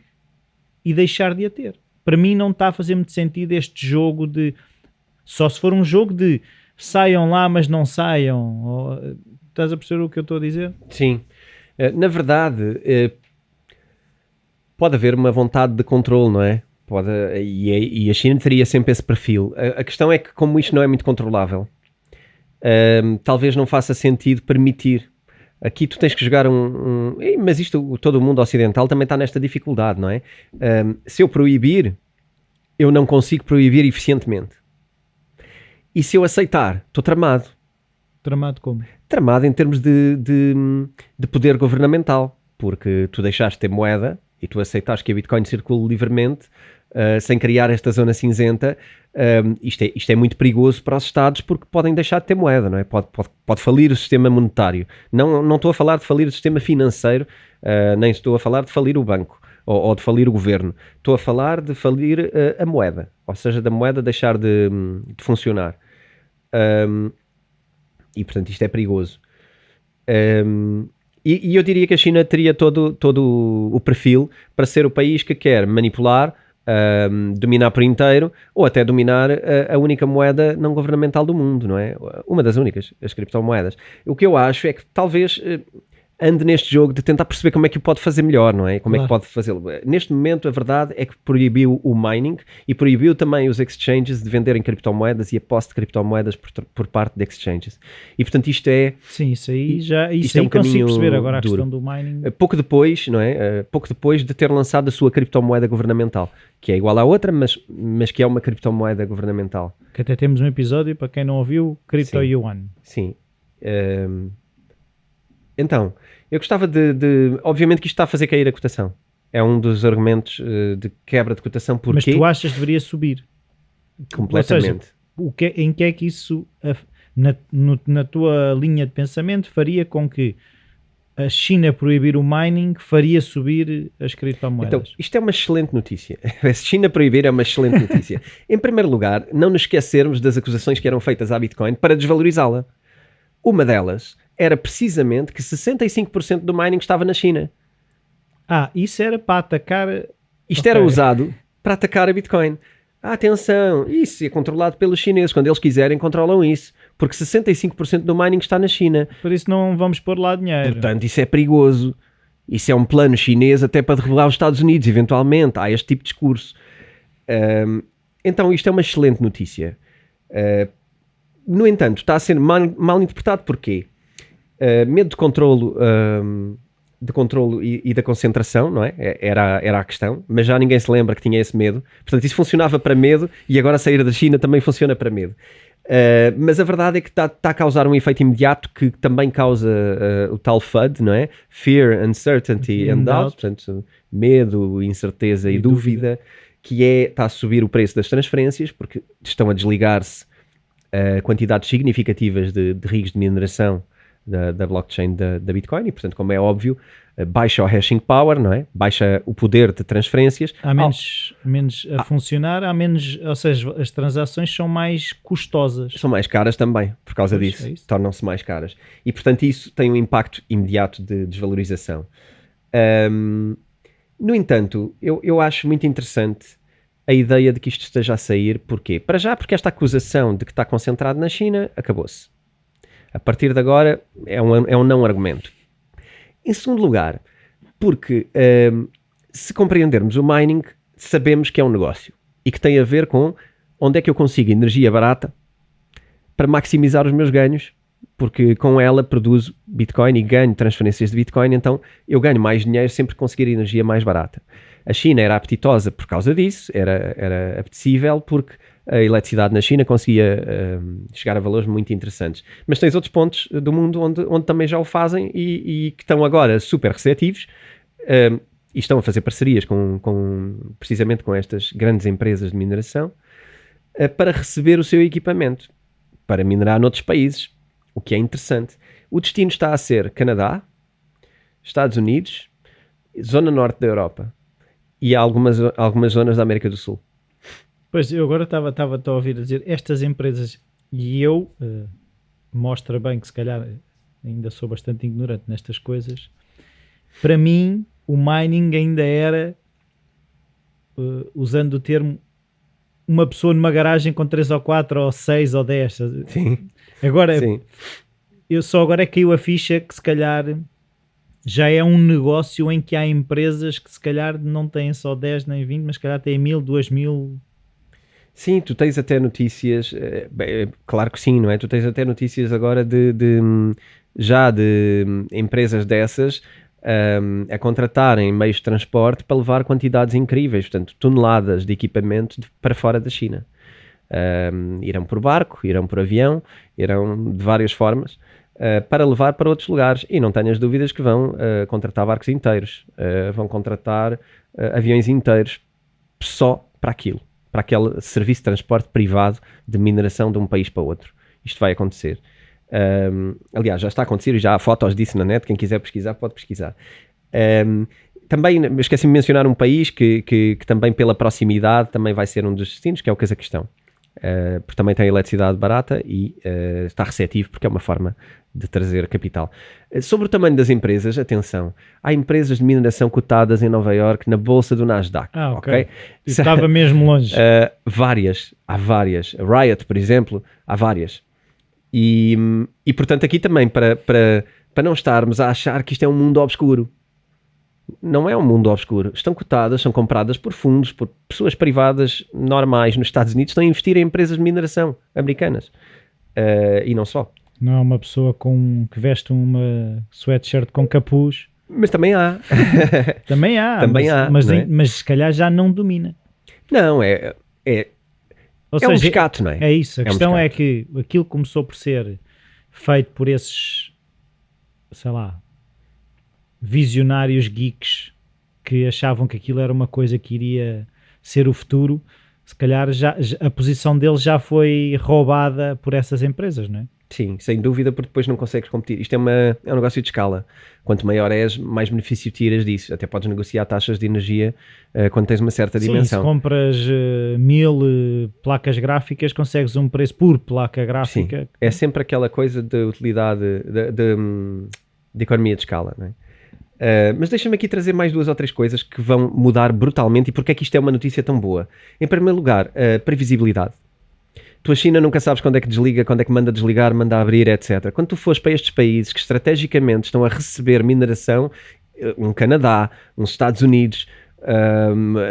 e deixar de a ter. Para mim não está a fazer muito sentido este jogo de... Só se for um jogo de saiam lá, mas não saiam. Estás a perceber o que eu estou a dizer? Sim. Na verdade, pode haver uma vontade de controle, não é? E a China teria sempre esse perfil. A questão é que, como isto não é muito controlável, talvez não faça sentido permitir. Aqui tu tens que jogar mas isto, todo o mundo ocidental também está nesta dificuldade, não é? Se eu proibir, eu não consigo proibir eficientemente. E se eu aceitar, estou tramado. Tramado como? Tramado em termos de poder governamental, porque tu deixaste de ter moeda e tu aceitaste que a Bitcoin circule livremente, sem criar esta zona cinzenta, isto é muito perigoso para os Estados porque podem deixar de ter moeda, não é? Pode falir o sistema monetário. Não estou a falar de falir o sistema financeiro, nem estou a falar de falir o banco ou de falir o governo. Estou a falar de falir a moeda, ou seja, da moeda deixar de funcionar. E portanto isto é perigoso. E eu diria que a China teria todo o perfil para ser o país que quer manipular, dominar por inteiro, ou até dominar a única moeda não governamental do mundo, não é? Uma das únicas, as criptomoedas. O que eu acho é que talvez ande neste jogo de tentar perceber como é que o pode fazer melhor, não é? Como é que pode fazê-lo. Neste momento, a verdade é que proibiu o mining e proibiu também os exchanges de venderem criptomoedas e a posse de criptomoedas por parte de exchanges. E, portanto, isto é... Sim, isso aí é um consigo perceber. Agora duro. A questão do mining... Pouco depois, não é? Pouco depois de ter lançado a sua criptomoeda governamental, que é igual à outra, mas que é uma criptomoeda governamental. Que até temos um episódio, para quem não ouviu, Crypto Yuan. Sim. Então, eu gostava de... Obviamente que isto está a fazer cair a cotação. É um dos argumentos de quebra de cotação. Porquê? Mas tu achas que deveria subir? Completamente. Ou seja, em que é que isso, na tua linha de pensamento, faria com que a China proibir o mining faria subir as criptomoedas? Então, isto é uma excelente notícia. A China proibir é uma excelente notícia. Em primeiro lugar, não nos esquecermos das acusações que eram feitas à Bitcoin para desvalorizá-la. Uma delas era precisamente que 65% do mining estava na China. Isso era para atacar... Isto era usado para atacar a Bitcoin. Atenção, isso é controlado pelos chineses. Quando eles quiserem, controlam isso. Porque 65% do mining está na China. Por isso não vamos pôr lá dinheiro. Portanto, isso é perigoso. Isso é um plano chinês até para derrubar os Estados Unidos, eventualmente. Há este tipo de discurso. Então, isto é uma excelente notícia. No entanto, está a ser mal interpretado. Porquê? Medo de controlo e da concentração, não é? Era a questão, mas já ninguém se lembra que tinha esse medo. Portanto, isso funcionava para medo e agora sair da China também funciona para medo. Mas a verdade é que está a causar um efeito imediato que também causa o tal FUD, não é? Fear, Uncertainty and Doubt. Portanto, medo, incerteza e dúvida, que está a subir o preço das transferências, porque estão a desligar-se quantidades significativas de rigs de mineração da blockchain da Bitcoin, e portanto, como é óbvio, baixa o hashing power, não é? Baixa o poder de transferências. Há menos a funcionar, há menos, ou seja, as transações são mais custosas. São mais caras também, por causa disso. Tornam-se mais caras. E portanto isso tem um impacto imediato de desvalorização. No entanto, eu acho muito interessante a ideia de que isto esteja a sair. Porquê? Para já, porque esta acusação de que está concentrado na China acabou-se. A partir de agora é um não argumento. Em segundo lugar, porque se compreendermos o mining, sabemos que é um negócio e que tem a ver com onde é que eu consigo energia barata para maximizar os meus ganhos, porque com ela produzo Bitcoin e ganho transferências de Bitcoin, então eu ganho mais dinheiro sempre que conseguir energia mais barata. A China era apetitosa por causa disso, era apetecível porque a eletricidade na China conseguia chegar a valores muito interessantes. Mas tens outros pontos do mundo onde também já o fazem e que estão agora super receptivos e estão a fazer parcerias precisamente com estas grandes empresas de mineração para receber o seu equipamento, para minerar noutros países, o que é interessante. O destino está a ser Canadá, Estados Unidos, zona norte da Europa e algumas zonas da América do Sul. Pois, eu agora estava a ouvir dizer estas empresas, e eu mostra bem que se calhar ainda sou bastante ignorante nestas coisas. Para mim, o mining ainda era, usando o termo, uma pessoa numa garagem com 3 ou 4 ou 6 ou 10. Sim. Agora, Sim. Agora caiu a ficha que se calhar já é um negócio em que há empresas que se calhar não têm só 10 nem 20, mas se calhar têm 1000, 2000... Sim, tu tens até notícias, claro que sim, não é? Tu tens até notícias agora de empresas dessas a contratarem meios de transporte para levar quantidades incríveis, portanto, toneladas de equipamento para fora da China. Irão por barco, irão por avião, irão de várias formas para levar para outros lugares. E não tenhas dúvidas que vão contratar barcos inteiros, vão contratar aviões inteiros só para aquilo, para aquele serviço de transporte privado de mineração de um país para outro. Isto vai acontecer. Aliás, já está a acontecer e já há fotos disso na net. Quem quiser pesquisar, pode pesquisar. Também esqueci-me de mencionar um país que também pela proximidade também vai ser um dos destinos, que é o Cazaquistão. Porque também tem eletricidade barata e está receptivo, porque é uma forma de trazer capital. Sobre o tamanho das empresas, atenção, há empresas de mineração cotadas em Nova Iorque na bolsa do Nasdaq. Ok. Estava mesmo longe. Há várias. A Riot, por exemplo, há várias. E portanto aqui também para não estarmos a achar que isto é um mundo obscuro. Não é um mundo obscuro. Estão cotadas, são compradas por fundos, por pessoas privadas normais nos Estados Unidos, estão a investir em empresas de mineração americanas. E não só. Não é uma pessoa que veste uma sweatshirt com capuz. Mas também há. Também há. Mas se calhar já não domina. Não, Ou é seja, um escato, não é? É isso. A questão é que aquilo começou por ser feito por esses, sei lá, visionários geeks que achavam que aquilo era uma coisa que iria ser o futuro. Se calhar a posição deles já foi roubada por essas empresas, não é? Sim, sem dúvida, porque depois não consegues competir. Isto é um negócio de escala. Quanto maior és, mais benefício tiras disso. Até podes negociar taxas de energia quando tens uma certa dimensão. Se compras 1000 placas gráficas, consegues um preço por placa gráfica. Sim, é sempre aquela coisa de utilidade, de economia de escala, não é? Mas deixa-me aqui trazer mais 2 ou 3 coisas que vão mudar brutalmente e porque é que isto é uma notícia tão boa. Em primeiro lugar, a previsibilidade. Tu a China nunca sabes quando é que desliga, quando é que manda desligar, manda abrir, etc. Quando tu fores para estes países que estrategicamente estão a receber mineração, um Canadá, uns Estados Unidos,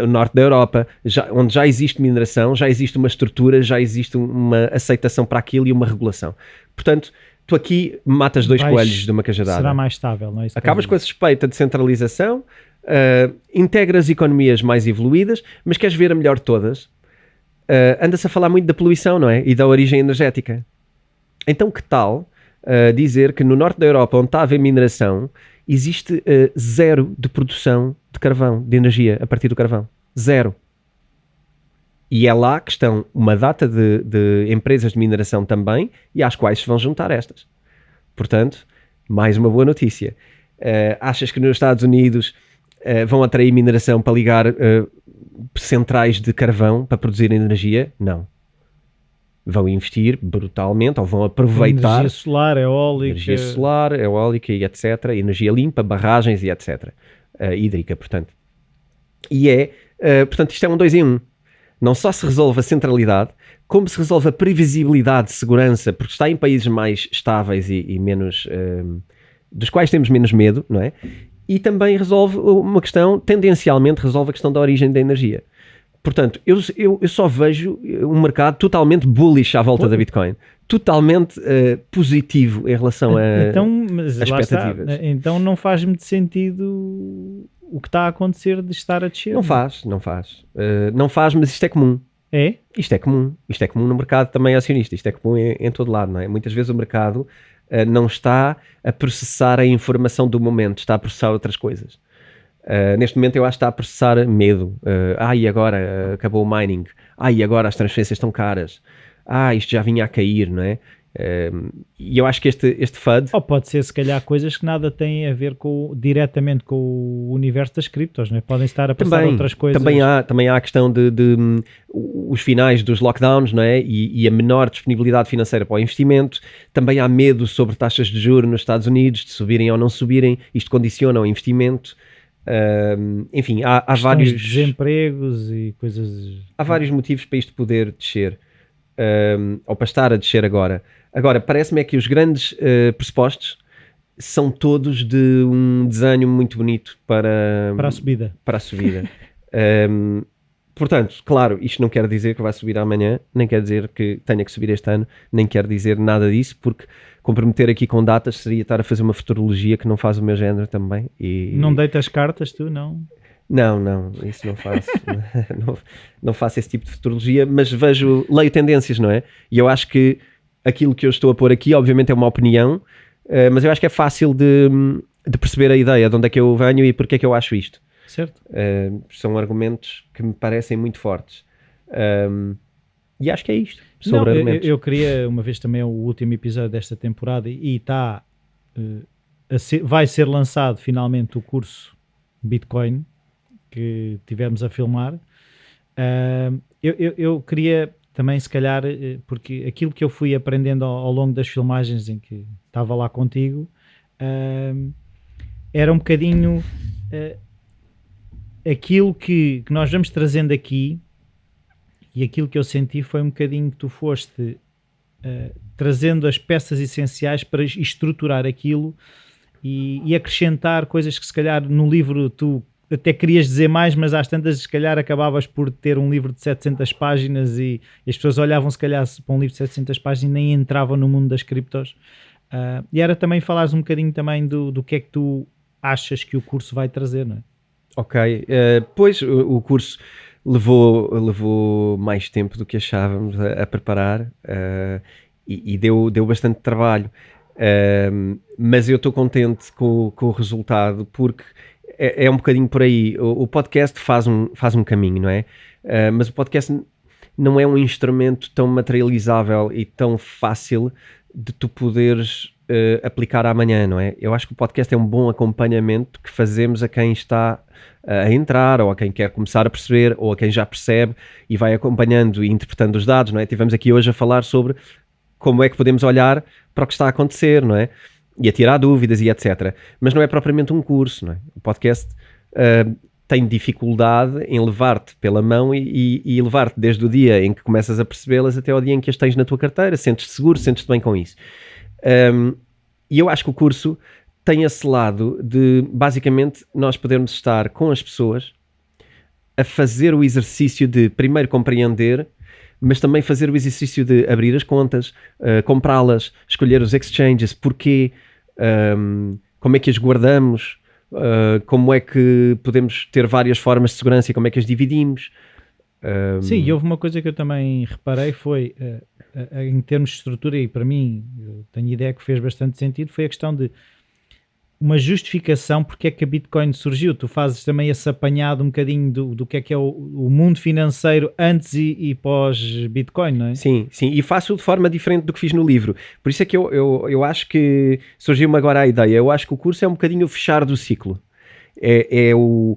o norte da Europa, onde já existe mineração, já existe uma estrutura, já existe uma aceitação para aquilo e uma regulação. Portanto, tu aqui matas 2 coelhos de uma cajadada. Será mais estável, não é isso? Acabas com a suspeita de centralização, integras economias mais evoluídas, mas queres ver a melhor de todas. Anda-se a falar muito da poluição, não é? E da origem energética. Então que tal dizer que no norte da Europa, onde está a haver mineração, existe 0 de produção de carvão, de energia a partir do carvão. 0. E é lá que estão uma data de empresas de mineração também e às quais se vão juntar estas. Portanto, mais uma boa notícia. Achas que nos Estados Unidos vão atrair mineração para ligar centrais de carvão para produzir energia? Não. Vão investir brutalmente ou vão aproveitar energia solar, eólica e etc. Energia limpa, barragens e etc. Hídrica, portanto. E portanto, isto é um 2 em 1. Não só se resolve a centralidade, como se resolve a previsibilidade de segurança, porque está em países mais estáveis e menos, dos quais temos menos medo, não é? E também resolve uma questão, tendencialmente resolve a questão da origem da energia. Portanto, eu só vejo um mercado totalmente bullish à volta da Bitcoin. Totalmente positivo em relação a expectativas. Então não faz muito sentido o que está a acontecer de estar a descer. Não faz. Não faz, mas isto é comum. É? Isto é comum no mercado também acionista. Isto é comum em todo lado, não é? Muitas vezes o mercado não está a processar a informação do momento, está a processar outras coisas. Neste momento eu acho que está a processar medo. E agora acabou o mining. E agora as transferências estão caras. Isto já vinha a cair, não é? E eu acho que este FUD... Ou pode ser, se calhar, coisas que nada têm a ver diretamente com o universo das criptos, não é? Podem estar a passar outras coisas. Também há a questão de os finais dos lockdowns, não é? E a menor disponibilidade financeira para o investimento. Também há medo sobre taxas de juros nos Estados Unidos, de subirem ou não subirem. Isto condiciona o investimento. Enfim, há vários desempregos e coisas... Há vários motivos para isto poder descer. Ou para estar a descer agora. Agora, parece-me que os grandes pressupostos são todos de um desenho muito bonito para a subida. Portanto, claro, isto não quer dizer que vai subir amanhã, nem quer dizer que tenha que subir este ano, nem quer dizer nada disso, porque comprometer aqui com datas seria estar a fazer uma futurologia que não faz o meu género também. Não deitas cartas, tu, não? Não, isso não faço. não faço esse tipo de futurologia, mas leio tendências, não é? E eu acho que aquilo que eu estou a pôr aqui, obviamente é uma opinião, mas eu acho que é fácil de perceber a ideia de onde é que eu venho e porque é que eu acho isto. Certo. São argumentos que me parecem muito fortes. E acho que é isto, sobre Não, argumentos. eu queria, uma vez também, o último episódio desta temporada, e está, vai ser lançado finalmente o curso Bitcoin que tivemos a filmar. Eu queria também, se calhar, porque aquilo que eu fui aprendendo ao longo das filmagens em que estava lá contigo, era um bocadinho aquilo que nós vamos trazendo aqui, e aquilo que eu senti foi um bocadinho que tu foste trazendo as peças essenciais para estruturar aquilo e acrescentar coisas que se calhar no livro tu até querias dizer mais, mas às tantas se calhar acabavas por ter um livro de 700 páginas e as pessoas olhavam se calhar para um livro de 700 páginas e nem entravam no mundo das criptos. E era também falares um bocadinho também do que é que tu achas que o curso vai trazer, não é? Ok, pois o curso levou mais tempo do que achávamos a preparar, e deu bastante trabalho, mas eu estou contente com o resultado, porque é um bocadinho por aí. O podcast faz um caminho, não é? Mas o podcast não é um instrumento tão materializável e tão fácil de tu poderes aplicar amanhã, não é? Eu acho que o podcast é um bom acompanhamento que fazemos a quem está a entrar, ou a quem quer começar a perceber, ou a quem já percebe e vai acompanhando e interpretando os dados, não é? Tivemos aqui hoje a falar sobre como é que podemos olhar para o que está a acontecer, não é? E a tirar dúvidas e etc. Mas não é propriamente um curso, não é? O podcast tem dificuldade em levar-te pela mão e levar-te desde o dia em que começas a percebê-las até ao dia em que as tens na tua carteira, sentes-te seguro, sentes-te bem com isso. E eu acho que o curso tem esse lado de, basicamente, nós podermos estar com as pessoas a fazer o exercício de primeiro compreender, mas também fazer o exercício de abrir as contas, comprá-las, escolher os exchanges, porquê, como é que as guardamos, como é que podemos ter várias formas de segurança e como é que as dividimos. Sim, e houve uma coisa que eu também reparei, foi em termos de estrutura, e para mim, eu tenho ideia que fez bastante sentido, foi a questão de uma justificação porque é que a Bitcoin surgiu. Tu fazes também esse apanhado um bocadinho do que é o mundo financeiro antes e pós-Bitcoin, não é? Sim, e faço de forma diferente do que fiz no livro. Por isso é que eu acho que surgiu-me agora a ideia. Eu acho que o curso é um bocadinho o fechar do ciclo. É o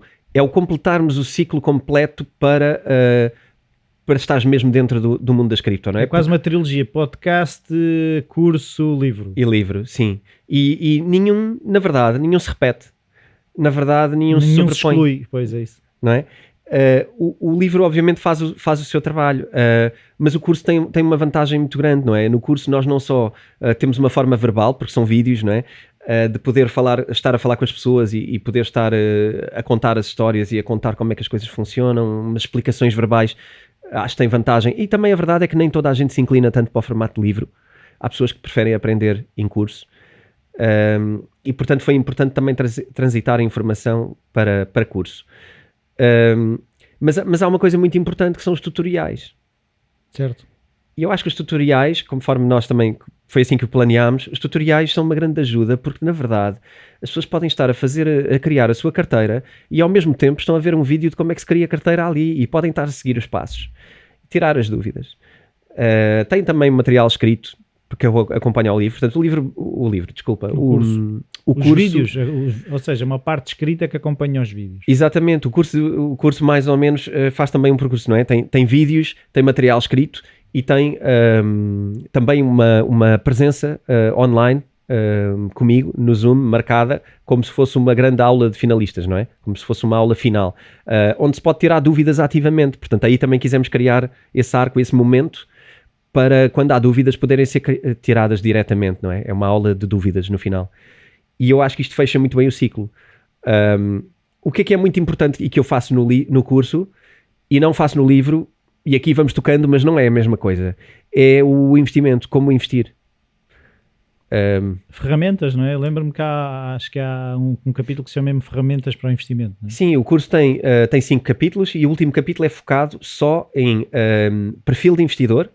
completarmos o ciclo completo para estares mesmo dentro do mundo das cripto, não é? É quase uma trilogia: podcast, curso, livro. E livro, sim. E nenhum, na verdade, nenhum se repete. Na verdade, nenhum se sobrepõe. Se exclui, pois é isso. Não é? O livro obviamente faz o seu trabalho, mas o curso tem uma vantagem muito grande, não é? No curso nós não só temos uma forma verbal, porque são vídeos, não é? De poder estar a falar com as pessoas e poder estar a contar as histórias e a contar como é que as coisas funcionam, umas explicações verbais, acho que tem vantagem. E também a verdade é que nem toda a gente se inclina tanto para o formato de livro. Há pessoas que preferem aprender em curso, e portanto foi importante também transitar a informação para curso. Mas há uma coisa muito importante que são os tutoriais. Certo. E eu acho que os tutoriais, conforme nós também, foi assim que o planeámos, os tutoriais são uma grande ajuda, porque na verdade as pessoas podem estar a criar a sua carteira e ao mesmo tempo estão a ver um vídeo de como é que se cria a carteira ali e podem estar a seguir os passos, tirar as dúvidas. Tem também material escrito, porque eu acompanho o livro, portanto o curso, vídeos, ou seja, uma parte escrita que acompanha os vídeos. Exatamente, o curso mais ou menos faz também um percurso, não é? Tem vídeos, tem material escrito e tem também uma presença online comigo no Zoom, marcada como se fosse uma grande aula de finalistas, não é? Como se fosse uma aula final, onde se pode tirar dúvidas ativamente. Portanto, aí também quisemos criar esse arco, esse momento, para quando há dúvidas poderem ser tiradas diretamente, não é? É uma aula de dúvidas no final. E eu acho que isto fecha muito bem o ciclo. O que é muito importante e que eu faço no curso e não faço no livro, e aqui vamos tocando, mas não é a mesma coisa, é o investimento, como investir. Ferramentas, não é? Lembro-me que acho que há um capítulo que se chama mesmo Ferramentas para o Investimento, não é? Sim, o curso tem 5 capítulos e o último capítulo é focado só em perfil de investidor,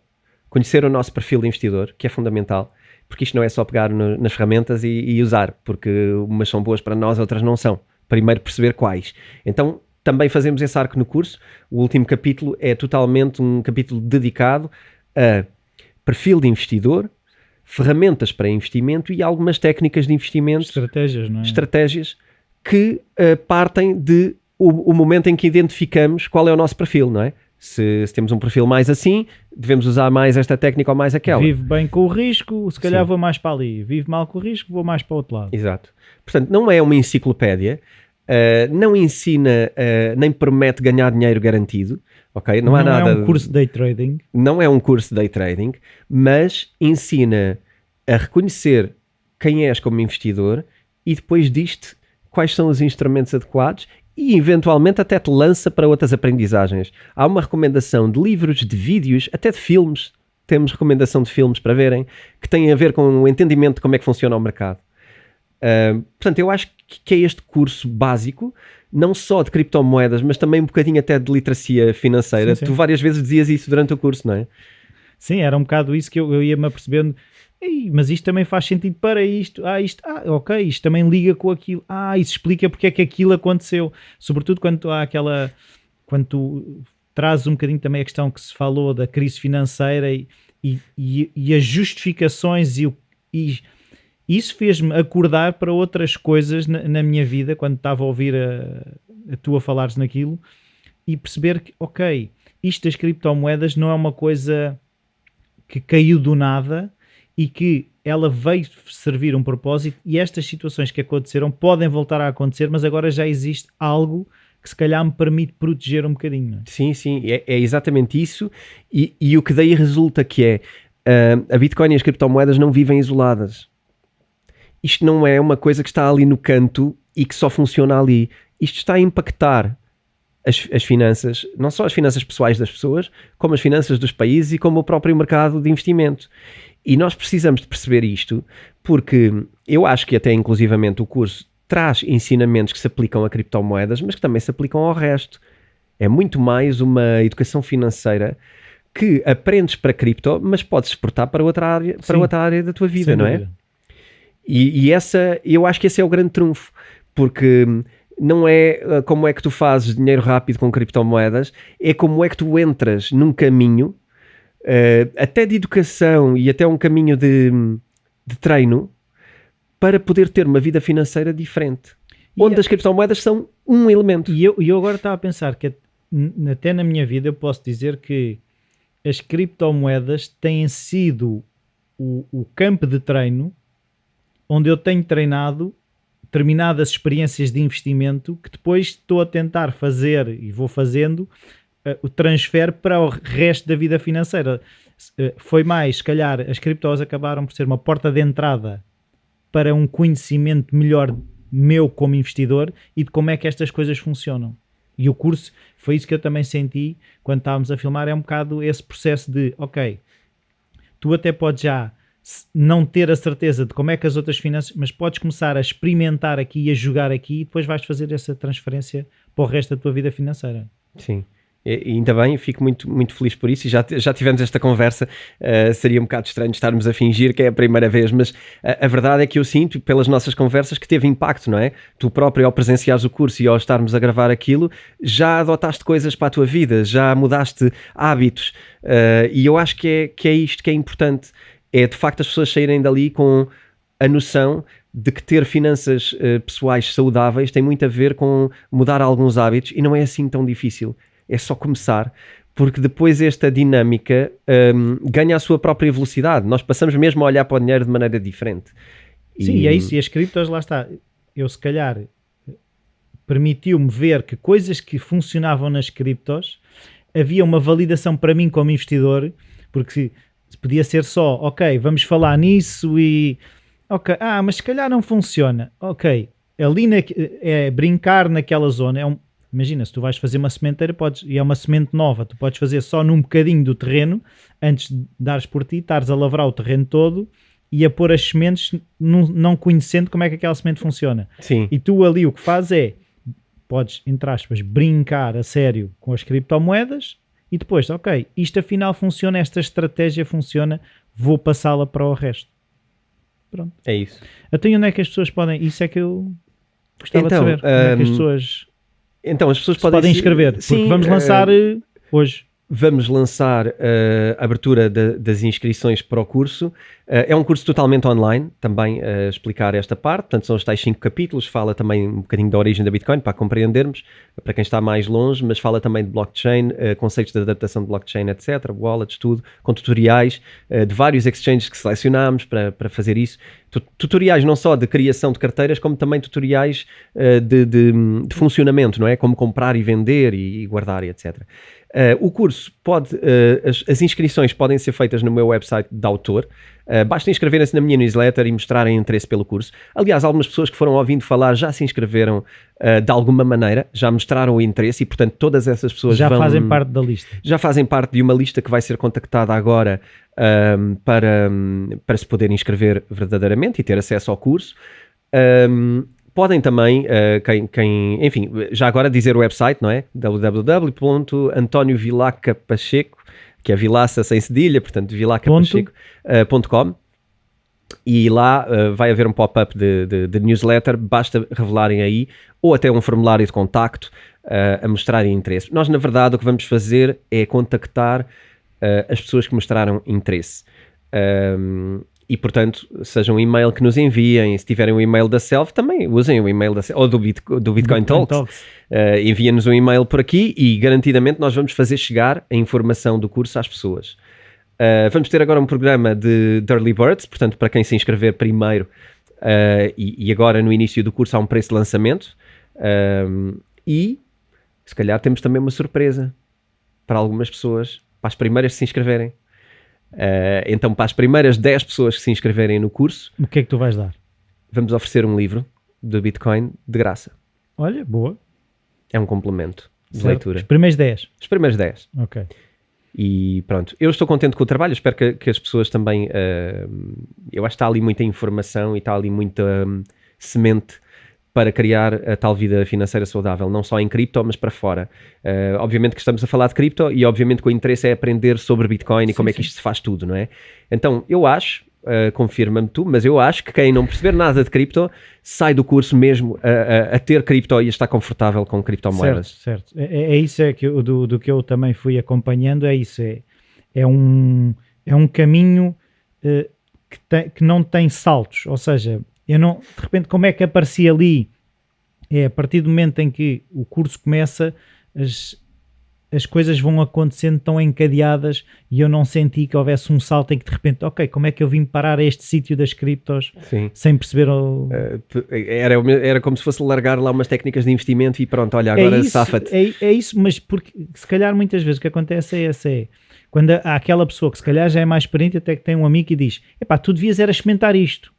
conhecer o nosso perfil de investidor, que é fundamental, porque isto não é só pegar nas ferramentas e usar, porque umas são boas para nós, outras não são. primeiro perceber quais. Então também fazemos esse arco no curso. O último capítulo é totalmente um capítulo dedicado a perfil de investidor, ferramentas para investimento e algumas técnicas de investimento, Estratégias, não é? estratégias que partem de o momento em que identificamos qual é o nosso perfil, não é? Se temos um perfil mais assim, devemos usar mais esta técnica ou mais aquela. Vive bem com o risco, se calhar Sim. vou mais para ali. Vive mal com o risco, vou mais para o outro lado. Exato. Portanto, não é uma enciclopédia, não ensina, nem promete ganhar dinheiro garantido, ok? Não há nada. É um curso de day trading. Não é um curso de day trading, mas ensina a reconhecer quem és como investidor e depois diz-te quais são os instrumentos adequados e eventualmente até te lança para outras aprendizagens. Há uma recomendação de livros, de vídeos, até de filmes. Temos recomendação de filmes para verem que têm a ver com o entendimento de como é que funciona o mercado. Portanto, eu acho que é este curso básico, não só de criptomoedas, mas também um bocadinho até de literacia financeira. Sim. Tu várias vezes dizias isso durante o curso, não é? Sim, era um bocado isso que eu ia-me apercebendo. Ei, mas isto também faz sentido para isto. Ok, isto também liga com aquilo. Isso explica porque é que aquilo aconteceu. Sobretudo quando há aquela... Quando tu trazes um bocadinho também a questão que se falou da crise financeira e as justificações e isso fez-me acordar para outras coisas na minha vida quando estava a ouvir a tu a falares naquilo e perceber que, ok, isto das criptomoedas não é uma coisa que caiu do nada e que ela veio servir um propósito e estas situações que aconteceram podem voltar a acontecer, mas agora já existe algo que se calhar me permite proteger um bocadinho. Não é? Sim, é exatamente isso e o que daí resulta que é a Bitcoin e as criptomoedas não vivem isoladas. Isto não é uma coisa que está ali no canto e que só funciona ali. Isto está a impactar as finanças, não só as finanças pessoais das pessoas, como as finanças dos países e como o próprio mercado de investimento. E nós precisamos de perceber isto, porque eu acho que até inclusivamente o curso traz ensinamentos que se aplicam a criptomoedas, mas que também se aplicam ao resto. É muito mais uma educação financeira que aprendes para cripto, mas podes exportar para outra área, para outra área da tua vida, não é? E eu acho que esse é o grande trunfo, porque não é como é que tu fazes dinheiro rápido com criptomoedas, é como é que tu entras num caminho, até de educação e até um caminho de treino, para poder ter uma vida financeira diferente, onde as criptomoedas são um elemento. E eu agora estava a pensar que até na minha vida eu posso dizer que as criptomoedas têm sido o campo de treino onde eu tenho treinado determinadas experiências de investimento que depois estou a tentar fazer e vou fazendo o transfer para o resto da vida financeira. Foi mais, se calhar, as criptos acabaram por ser uma porta de entrada para um conhecimento melhor meu como investidor e de como é que estas coisas funcionam. E o curso, foi isso que eu também senti quando estávamos a filmar, é um bocado esse processo de, ok, tu até podes já não ter a certeza de como é que as outras finanças, mas podes começar a experimentar aqui e a jogar aqui e depois vais fazer essa transferência para o resto da tua vida financeira. Sim. E ainda bem, fico muito, muito feliz por isso e já tivemos esta conversa, seria um bocado estranho estarmos a fingir que é a primeira vez, mas a verdade é que eu sinto pelas nossas conversas que teve impacto, não é? Tu próprio ao presenciares o curso e ao estarmos a gravar aquilo, já adotaste coisas para a tua vida, já mudaste hábitos e eu acho que é isto que é importante, é de facto as pessoas saírem dali com a noção de que ter finanças pessoais saudáveis tem muito a ver com mudar alguns hábitos e não é assim tão difícil. É só começar, porque depois esta dinâmica ganha a sua própria velocidade. Nós passamos mesmo a olhar para o dinheiro de maneira diferente. Sim, e é isso. E as criptos, lá está. Eu, se calhar, permitiu-me ver que coisas que funcionavam nas criptos, havia uma validação para mim como investidor, porque podia ser só, ok, vamos falar nisso e... Ok, mas se calhar não funciona. Ok, ali é brincar naquela zona, imagina, se tu vais fazer uma sementeira e é uma semente nova, tu podes fazer só num bocadinho do terreno, antes de dares por ti, estares a lavrar o terreno todo e a pôr as sementes não conhecendo como é que aquela semente funciona. Sim. E tu ali o que fazes é, podes, entre aspas, brincar a sério com as criptomoedas e depois, ok, isto afinal funciona, esta estratégia funciona, vou passá-la para o resto. Pronto. É isso. Até onde é que as pessoas podem... Isso é que eu Gostava de Então, saber como é que as pessoas Então, as pessoas se podem inscrever, porque Sim, vamos lançar hoje. vamos lançar a abertura das inscrições para o curso. É um curso totalmente online, também a explicar esta parte. Portanto, são os tais 5 capítulos. Fala também um bocadinho da origem da Bitcoin, para compreendermos, para quem está mais longe, mas fala também de blockchain, conceitos de adaptação de blockchain, etc., wallets, tudo, com tutoriais de vários exchanges que selecionámos para fazer isso. Tutoriais não só de criação de carteiras, como também tutoriais de funcionamento, não é? Como comprar e vender e guardar, e etc. O curso as inscrições podem ser feitas no meu website de autor. Basta inscreverem-se na minha newsletter e mostrarem interesse pelo curso. Aliás, algumas pessoas que foram ouvindo falar já se inscreveram de alguma maneira, já mostraram o interesse e, portanto, todas essas pessoas já fazem parte da lista. Já fazem parte de uma lista que vai ser contactada agora para se poder inscrever verdadeiramente e ter acesso ao curso. Podem também, enfim, já agora dizer o website, não é? www.antoniovilacapacheco, que é Vilaça sem cedilha, portanto, vilacapacheco.com. E lá vai haver um pop-up de newsletter, basta revelarem aí, ou até um formulário de contacto a mostrarem interesse. Nós, na verdade, o que vamos fazer é contactar as pessoas que mostraram interesse. E, portanto, seja um e-mail que nos enviem, se tiverem um e-mail da Self, também usem o e-mail da Self, ou do Bitcoin Talks. Enviem-nos um e-mail por aqui e, garantidamente, nós vamos fazer chegar a informação do curso às pessoas. Vamos ter agora um programa de Early Birds, portanto, para quem se inscrever primeiro, e agora no início do curso há um preço de lançamento, e se calhar temos também uma surpresa para algumas pessoas, para as primeiras que se inscreverem. Então, para as primeiras 10 pessoas que se inscreverem no curso, o que é que tu vais dar? Vamos oferecer um livro de Bitcoin de graça. Olha, boa. É um complemento de leitura. Os primeiros 10. Os primeiros 10. Ok. E pronto, eu estou contente com o trabalho, espero que as pessoas também, eu acho que está ali muita informação e está ali muita semente para criar a tal vida financeira saudável, não só em cripto, mas para fora. Obviamente que estamos a falar de cripto e obviamente que o interesse é aprender sobre Bitcoin e como é que isto se faz tudo, não é? Então, eu acho, confirma-me tu, mas eu acho que quem não perceber nada de cripto sai do curso mesmo a ter cripto e a estar confortável com criptomoedas. Certo. É isso do que eu também fui acompanhando, é isso. É um caminho que não tem saltos, ou seja, eu não, de repente, como é que aparecia ali? A partir do momento em que o curso começa, as coisas vão acontecendo tão encadeadas e eu não senti que houvesse um salto em que de repente, ok, como é que eu vim parar a este sítio das criptos? Sim. Sem perceber era como se fosse largar lá umas técnicas de investimento e pronto, olha, agora safa-te. É isso, mas porque se calhar muitas vezes o que acontece é quando há aquela pessoa que se calhar já é mais experiente, até que tem um amigo que diz, epá, tu devias era experimentar isto.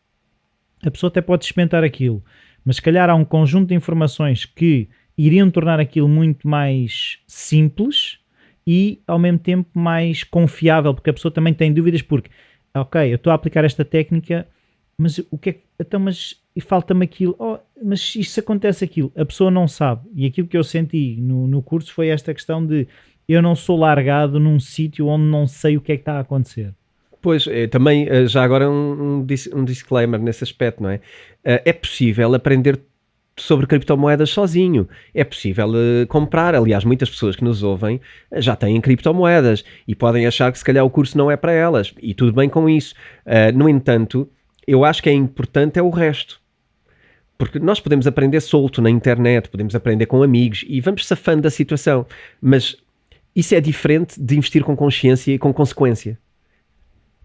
A pessoa até pode experimentar aquilo, mas se calhar há um conjunto de informações que iriam tornar aquilo muito mais simples e ao mesmo tempo mais confiável, porque a pessoa também tem dúvidas porque, ok, eu estou a aplicar esta técnica, mas o que é que, então, mas e falta-me aquilo, mas isso acontece aquilo, a pessoa não sabe, e aquilo que eu senti no curso foi esta questão de eu não sou largado num sítio onde não sei o que é que está a acontecer. Pois, também já agora um disclaimer nesse aspecto, não é? É possível aprender sobre criptomoedas sozinho, é possível comprar, aliás, muitas pessoas que nos ouvem já têm criptomoedas e podem achar que se calhar o curso não é para elas, e tudo bem com isso. No entanto, eu acho que é importante o resto, porque nós podemos aprender solto na internet, podemos aprender com amigos e vamos safando da situação, mas isso é diferente de investir com consciência e com consequência.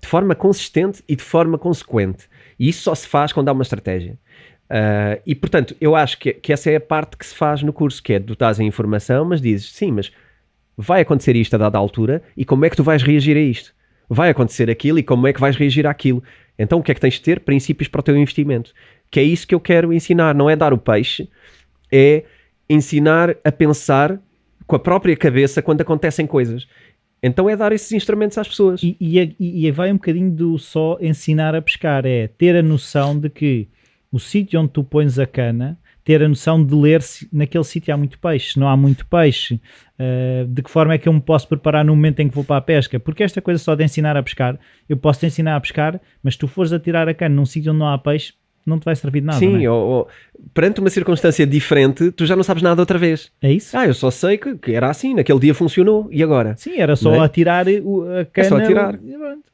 De forma consistente e de forma consequente. E isso só se faz quando há uma estratégia. E, portanto, eu acho que essa é a parte que se faz no curso, que é dotar a informação, mas dizes, sim, mas vai acontecer isto a dada altura e como é que tu vais reagir a isto? Vai acontecer aquilo e como é que vais reagir àquilo? Então, o que é que tens de ter? Princípios para o teu investimento. Que é isso que eu quero ensinar. Não é dar o peixe, é ensinar a pensar com a própria cabeça quando acontecem coisas. Então é dar esses instrumentos às pessoas. E vai um bocadinho do só ensinar a pescar, é ter a noção de que o sítio onde tu pões a cana, ter a noção de ler se naquele sítio há muito peixe, se não há muito peixe, de que forma é que eu me posso preparar no momento em que vou para a pesca, porque esta coisa só de ensinar a pescar, eu posso te ensinar a pescar, mas se tu fores a tirar a cana num sítio onde não há peixe, não te vai servir de nada. Sim, não é? ou perante uma circunstância diferente, tu já não sabes nada outra vez. É isso? Eu só sei que era assim, naquele dia funcionou, e agora? Sim, era só Não é? atirar a cana. só atirar. E pronto.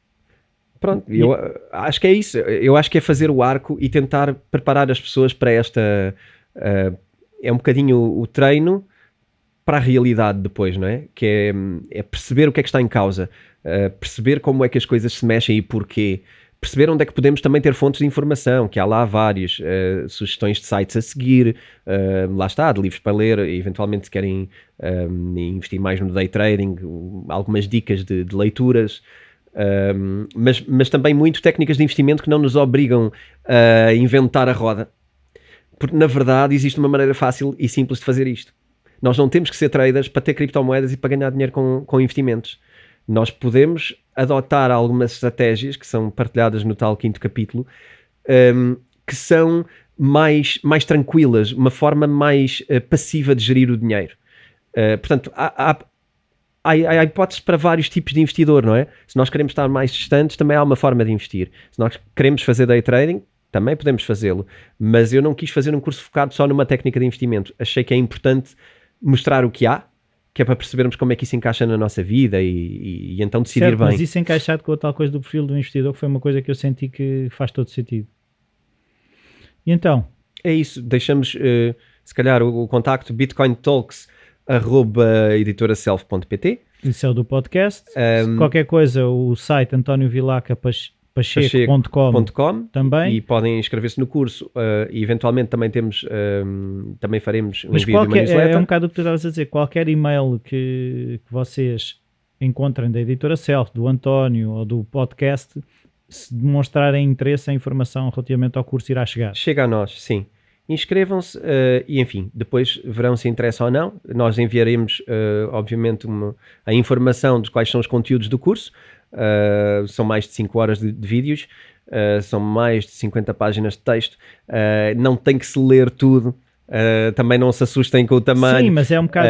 Pronto, eu acho que é isso. Eu acho que é fazer o arco e tentar preparar as pessoas para esta... é um bocadinho o treino para a realidade depois, não é? Que é perceber o que é que está em causa, perceber como é que as coisas se mexem e porquê, perceber onde é que podemos também ter fontes de informação, que há lá várias sugestões de sites a seguir, lá está, de livros para ler, eventualmente se querem investir mais no day trading, algumas dicas de leituras, mas também muito técnicas de investimento que não nos obrigam a inventar a roda, porque na verdade existe uma maneira fácil e simples de fazer isto. Nós não temos que ser traders para ter criptomoedas e para ganhar dinheiro com investimentos. Nós podemos adotar algumas estratégias que são partilhadas no tal 5º capítulo, que são mais tranquilas, uma forma mais passiva de gerir o dinheiro. Portanto, há hipóteses para vários tipos de investidor, não é? Se nós queremos estar mais distantes, também há uma forma de investir. Se nós queremos fazer day trading, também podemos fazê-lo, mas eu não quis fazer um curso focado só numa técnica de investimento. Achei que é importante mostrar o que há, que é para percebermos como é que isso encaixa na nossa vida e então decidir certo, bem. Mas isso encaixado com a tal coisa do perfil do investidor, que foi uma coisa que eu senti que faz todo sentido. E então? É isso, deixamos se calhar o contacto bitcointalks@editoraself.pt. Isso é o do podcast. Qualquer coisa, o site antoniovilacapacheco.com também. E podem inscrever-se no curso e eventualmente também também faremos um envio de uma newsletter. É um bocado o que tu estavas a dizer, qualquer e-mail que vocês encontrem da Editora Self, do António ou do podcast, se demonstrarem interesse em informação relativamente ao curso, irá chegar. Chega a nós, sim. Inscrevam-se e enfim, depois verão se interessa ou não. Nós enviaremos obviamente a informação de quais são os conteúdos do curso. São mais de 5 horas de vídeos, são mais de 50 páginas de texto, não tem que se ler tudo, também não se assustem com o tamanho. Sim, mas é um bocado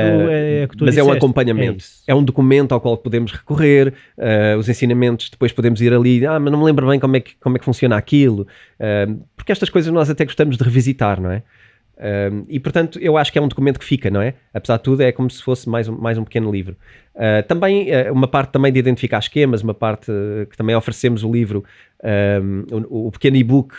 que tu mas disseste. É um acompanhamento, é um documento ao qual podemos recorrer, os ensinamentos depois podemos ir ali, mas não me lembro bem como é que funciona aquilo, porque estas coisas nós até gostamos de revisitar, não é? E portanto eu acho que é um documento que fica, não é? Apesar de tudo é como se fosse mais um pequeno livro. Também uma parte também de identificar esquemas, uma parte que também oferecemos o livro, o pequeno e-book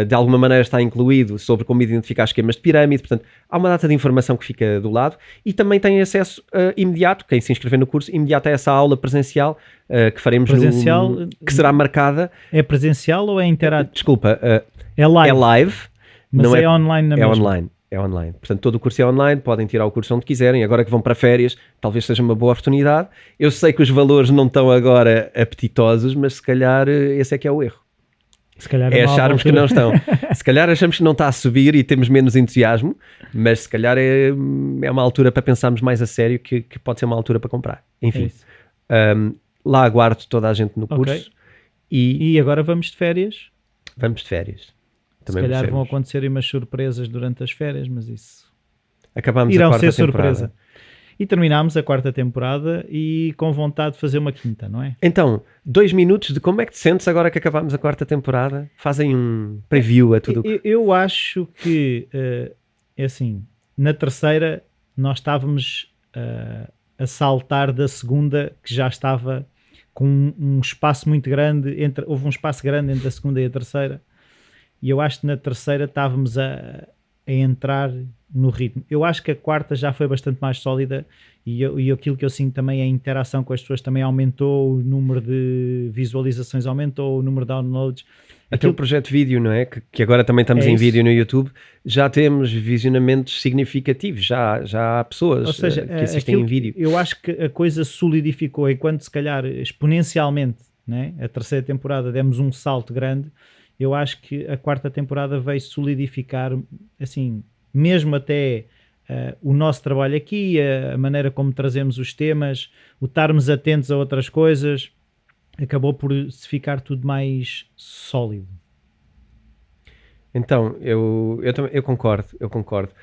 de alguma maneira está incluído sobre como identificar esquemas de pirâmide. Portanto há uma data de informação que fica do lado e também tem acesso imediato, quem se inscrever no curso, imediato a essa aula presencial que faremos que será marcada. É presencial ou é interativo? Desculpa, é live. É live. Mas não é online na mesma? É online. Portanto, todo o curso é online, podem tirar o curso onde quiserem. Agora que vão para férias, talvez seja uma boa oportunidade. Eu sei que os valores não estão agora apetitosos, mas se calhar esse é que é o erro. Se calhar é acharmos que não estão. Se calhar achamos que não está a subir e temos menos entusiasmo, mas se calhar é uma altura para pensarmos mais a sério que pode ser uma altura para comprar. Enfim, lá aguardo toda a gente no curso. E agora vamos de férias? Vamos de férias. Também se calhar vão acontecer umas surpresas durante as férias, mas isso irão ser surpresa. E terminámos a 4ª temporada e com vontade de fazer uma 5ª, não é? Então, 2 minutos de como é que te sentes agora que acabámos a 4ª temporada? Fazem um preview a tudo. Eu acho que, é assim, na 3ª nós estávamos a saltar da 2ª, que já estava com um espaço muito grande, houve um espaço grande entre a 2ª e a 3ª. E eu acho que na 3ª estávamos a entrar no ritmo. Eu acho que a 4ª já foi bastante mais sólida e aquilo que eu sinto também é a interação com as pessoas também aumentou, o número de visualizações aumentou, o número de downloads. Até o projeto vídeo, não é? Que agora também estamos em vídeo no YouTube, já temos visionamentos significativos, já há pessoas que assistem em vídeo. Eu acho que a coisa solidificou, enquanto se calhar exponencialmente, né? A 3ª temporada demos um salto grande. Eu acho que a 4ª temporada veio solidificar, assim, mesmo até o nosso trabalho aqui, a maneira como trazemos os temas, o estarmos atentos a outras coisas, acabou por se ficar tudo mais sólido. Então, eu concordo.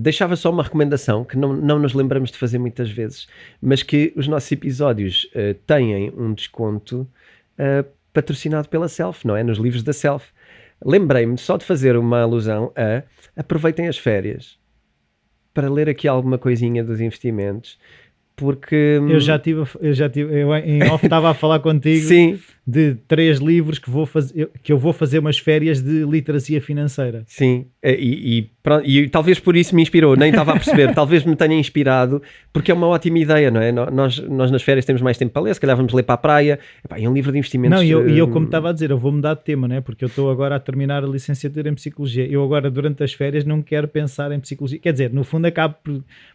Deixava só uma recomendação que não nos lembramos de fazer muitas vezes, mas que os nossos episódios têm um desconto patrocinado pela Self, não é? Nos livros da Self. lembrei-me só de fazer uma alusão a aproveitem as férias para ler aqui alguma coisinha dos investimentos, porque... Eu em off estava a falar contigo Sim, de 3 livros que eu vou fazer umas férias de literacia financeira. sim, pronto, e talvez por isso me inspirou, nem estava a perceber, talvez me tenha inspirado, porque é uma ótima ideia, não é? Nós nas férias temos mais tempo para ler, se calhar vamos ler para a praia, epá, é um livro de investimentos. Não, e eu como estava a dizer, eu vou mudar de tema, né? Porque eu estou agora a terminar a licenciatura em Psicologia. Eu agora, durante as férias, não quero pensar em Psicologia. Quer dizer, no fundo acabo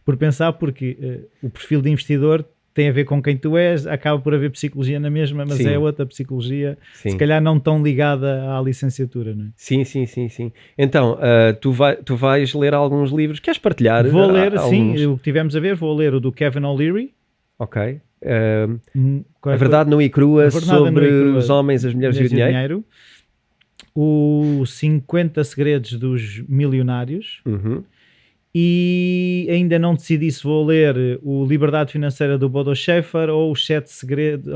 por pensar, porque o perfil de investidor tem a ver com quem tu és, acaba por haver Psicologia na mesma, mas Sim. é outra Psicologia, Sim. se calhar não tão ligada à licenciatura, não é? Sim. Então, tu vais ler alguns livros, queres partilhar? Vou ler, alguns? sim, o que tivemos a ver, vou ler o do Kevin O'Leary. Ok. Qual A é Verdade Nua e Crua, A Verdade Nua sobre e Crua, os homens, as mulheres e o dinheiro. O 50 Segredos dos Milionários. Uhum. E ainda não decidi se vou ler o Liberdade Financeira do Bodo Schäfer ou os 7 Segredos,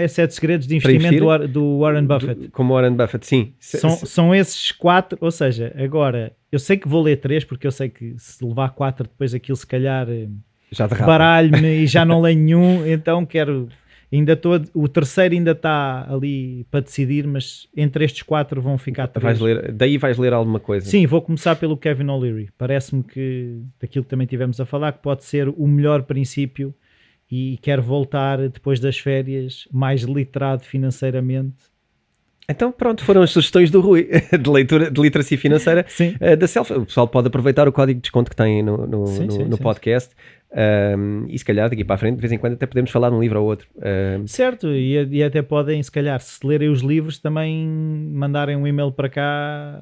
7 Segredos de Investimento do Warren Buffett. Como Warren Buffett, sim. São esses 4, ou seja, agora eu sei que vou ler 3 porque eu sei que se levar 4 depois aquilo se calhar já baralho-me e já não leio nenhum, então o terceiro ainda está ali para decidir, mas entre estes 4 vão ficar 3. Daí vais ler alguma coisa? Sim, vou começar pelo Kevin O'Leary. Parece-me que, daquilo que também tivemos a falar, que pode ser o melhor princípio e quero voltar depois das férias mais literado financeiramente. Então pronto, foram as sugestões do Rui de leitura, de literacia financeira da Self. O pessoal pode aproveitar o código de desconto que tem no podcast. E se calhar daqui para a frente, de vez em quando, até podemos falar de um livro ou outro. Certo, e até podem, se calhar, se lerem os livros, também mandarem um e-mail para cá.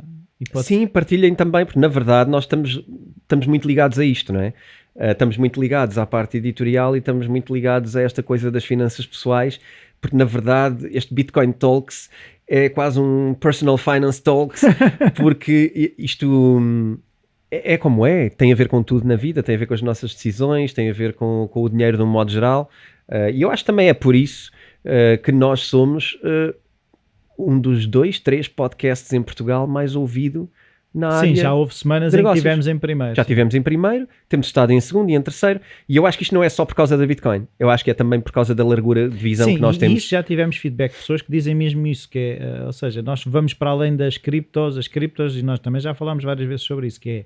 Sim, partilhem também, porque na verdade nós estamos muito ligados a isto, não é? Estamos muito ligados à parte editorial e estamos muito ligados a esta coisa das finanças pessoais, porque na verdade este Bitcoin Talks é quase um Personal Finance Talks, porque isto... É como é, tem a ver com tudo na vida, tem a ver com as nossas decisões, tem a ver com o dinheiro de um modo geral, e eu acho que também é por isso que nós somos um dos 2-3 podcasts em Portugal mais ouvido na área. Sim, já houve semanas em que tivemos em primeiro. Já tivemos em primeiro, temos estado em segundo e em terceiro, e eu acho que isto não é só por causa da Bitcoin, eu acho que é também por causa da largura de visão que nós temos. Sim, e isso já tivemos feedback de pessoas que dizem mesmo isso, que é, ou seja, nós vamos para além das criptos, e nós também já falámos várias vezes sobre isso, que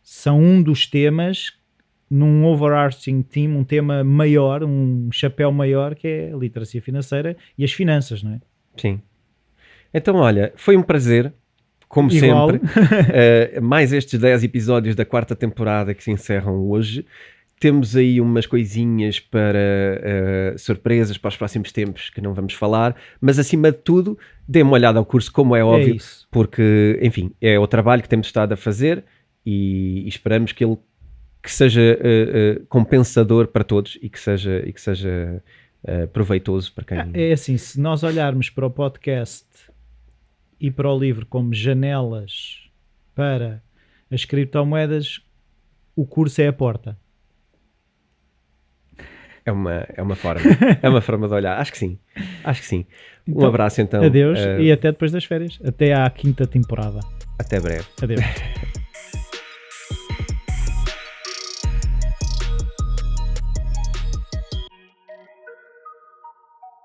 são um dos temas num overarching team, um tema maior, um chapéu maior, que é a literacia financeira e as finanças, não é? Sim. Então, olha, foi um prazer. Como Igual. sempre, mais estes 10 episódios da 4ª temporada que se encerram hoje. Temos aí umas coisinhas para surpresas para os próximos tempos que não vamos falar, mas acima de tudo, dê uma olhada ao curso, como é óbvio, porque, enfim, é o trabalho que temos estado a fazer e esperamos que ele seja compensador para todos e que seja proveitoso para quem... É assim, se nós olharmos para o podcast e para o livro como janelas para as criptomoedas, o curso é a porta. É uma forma de olhar. Acho que sim. Então, um abraço então. Adeus e até depois das férias. Até à 5ª temporada. Até breve. Adeus.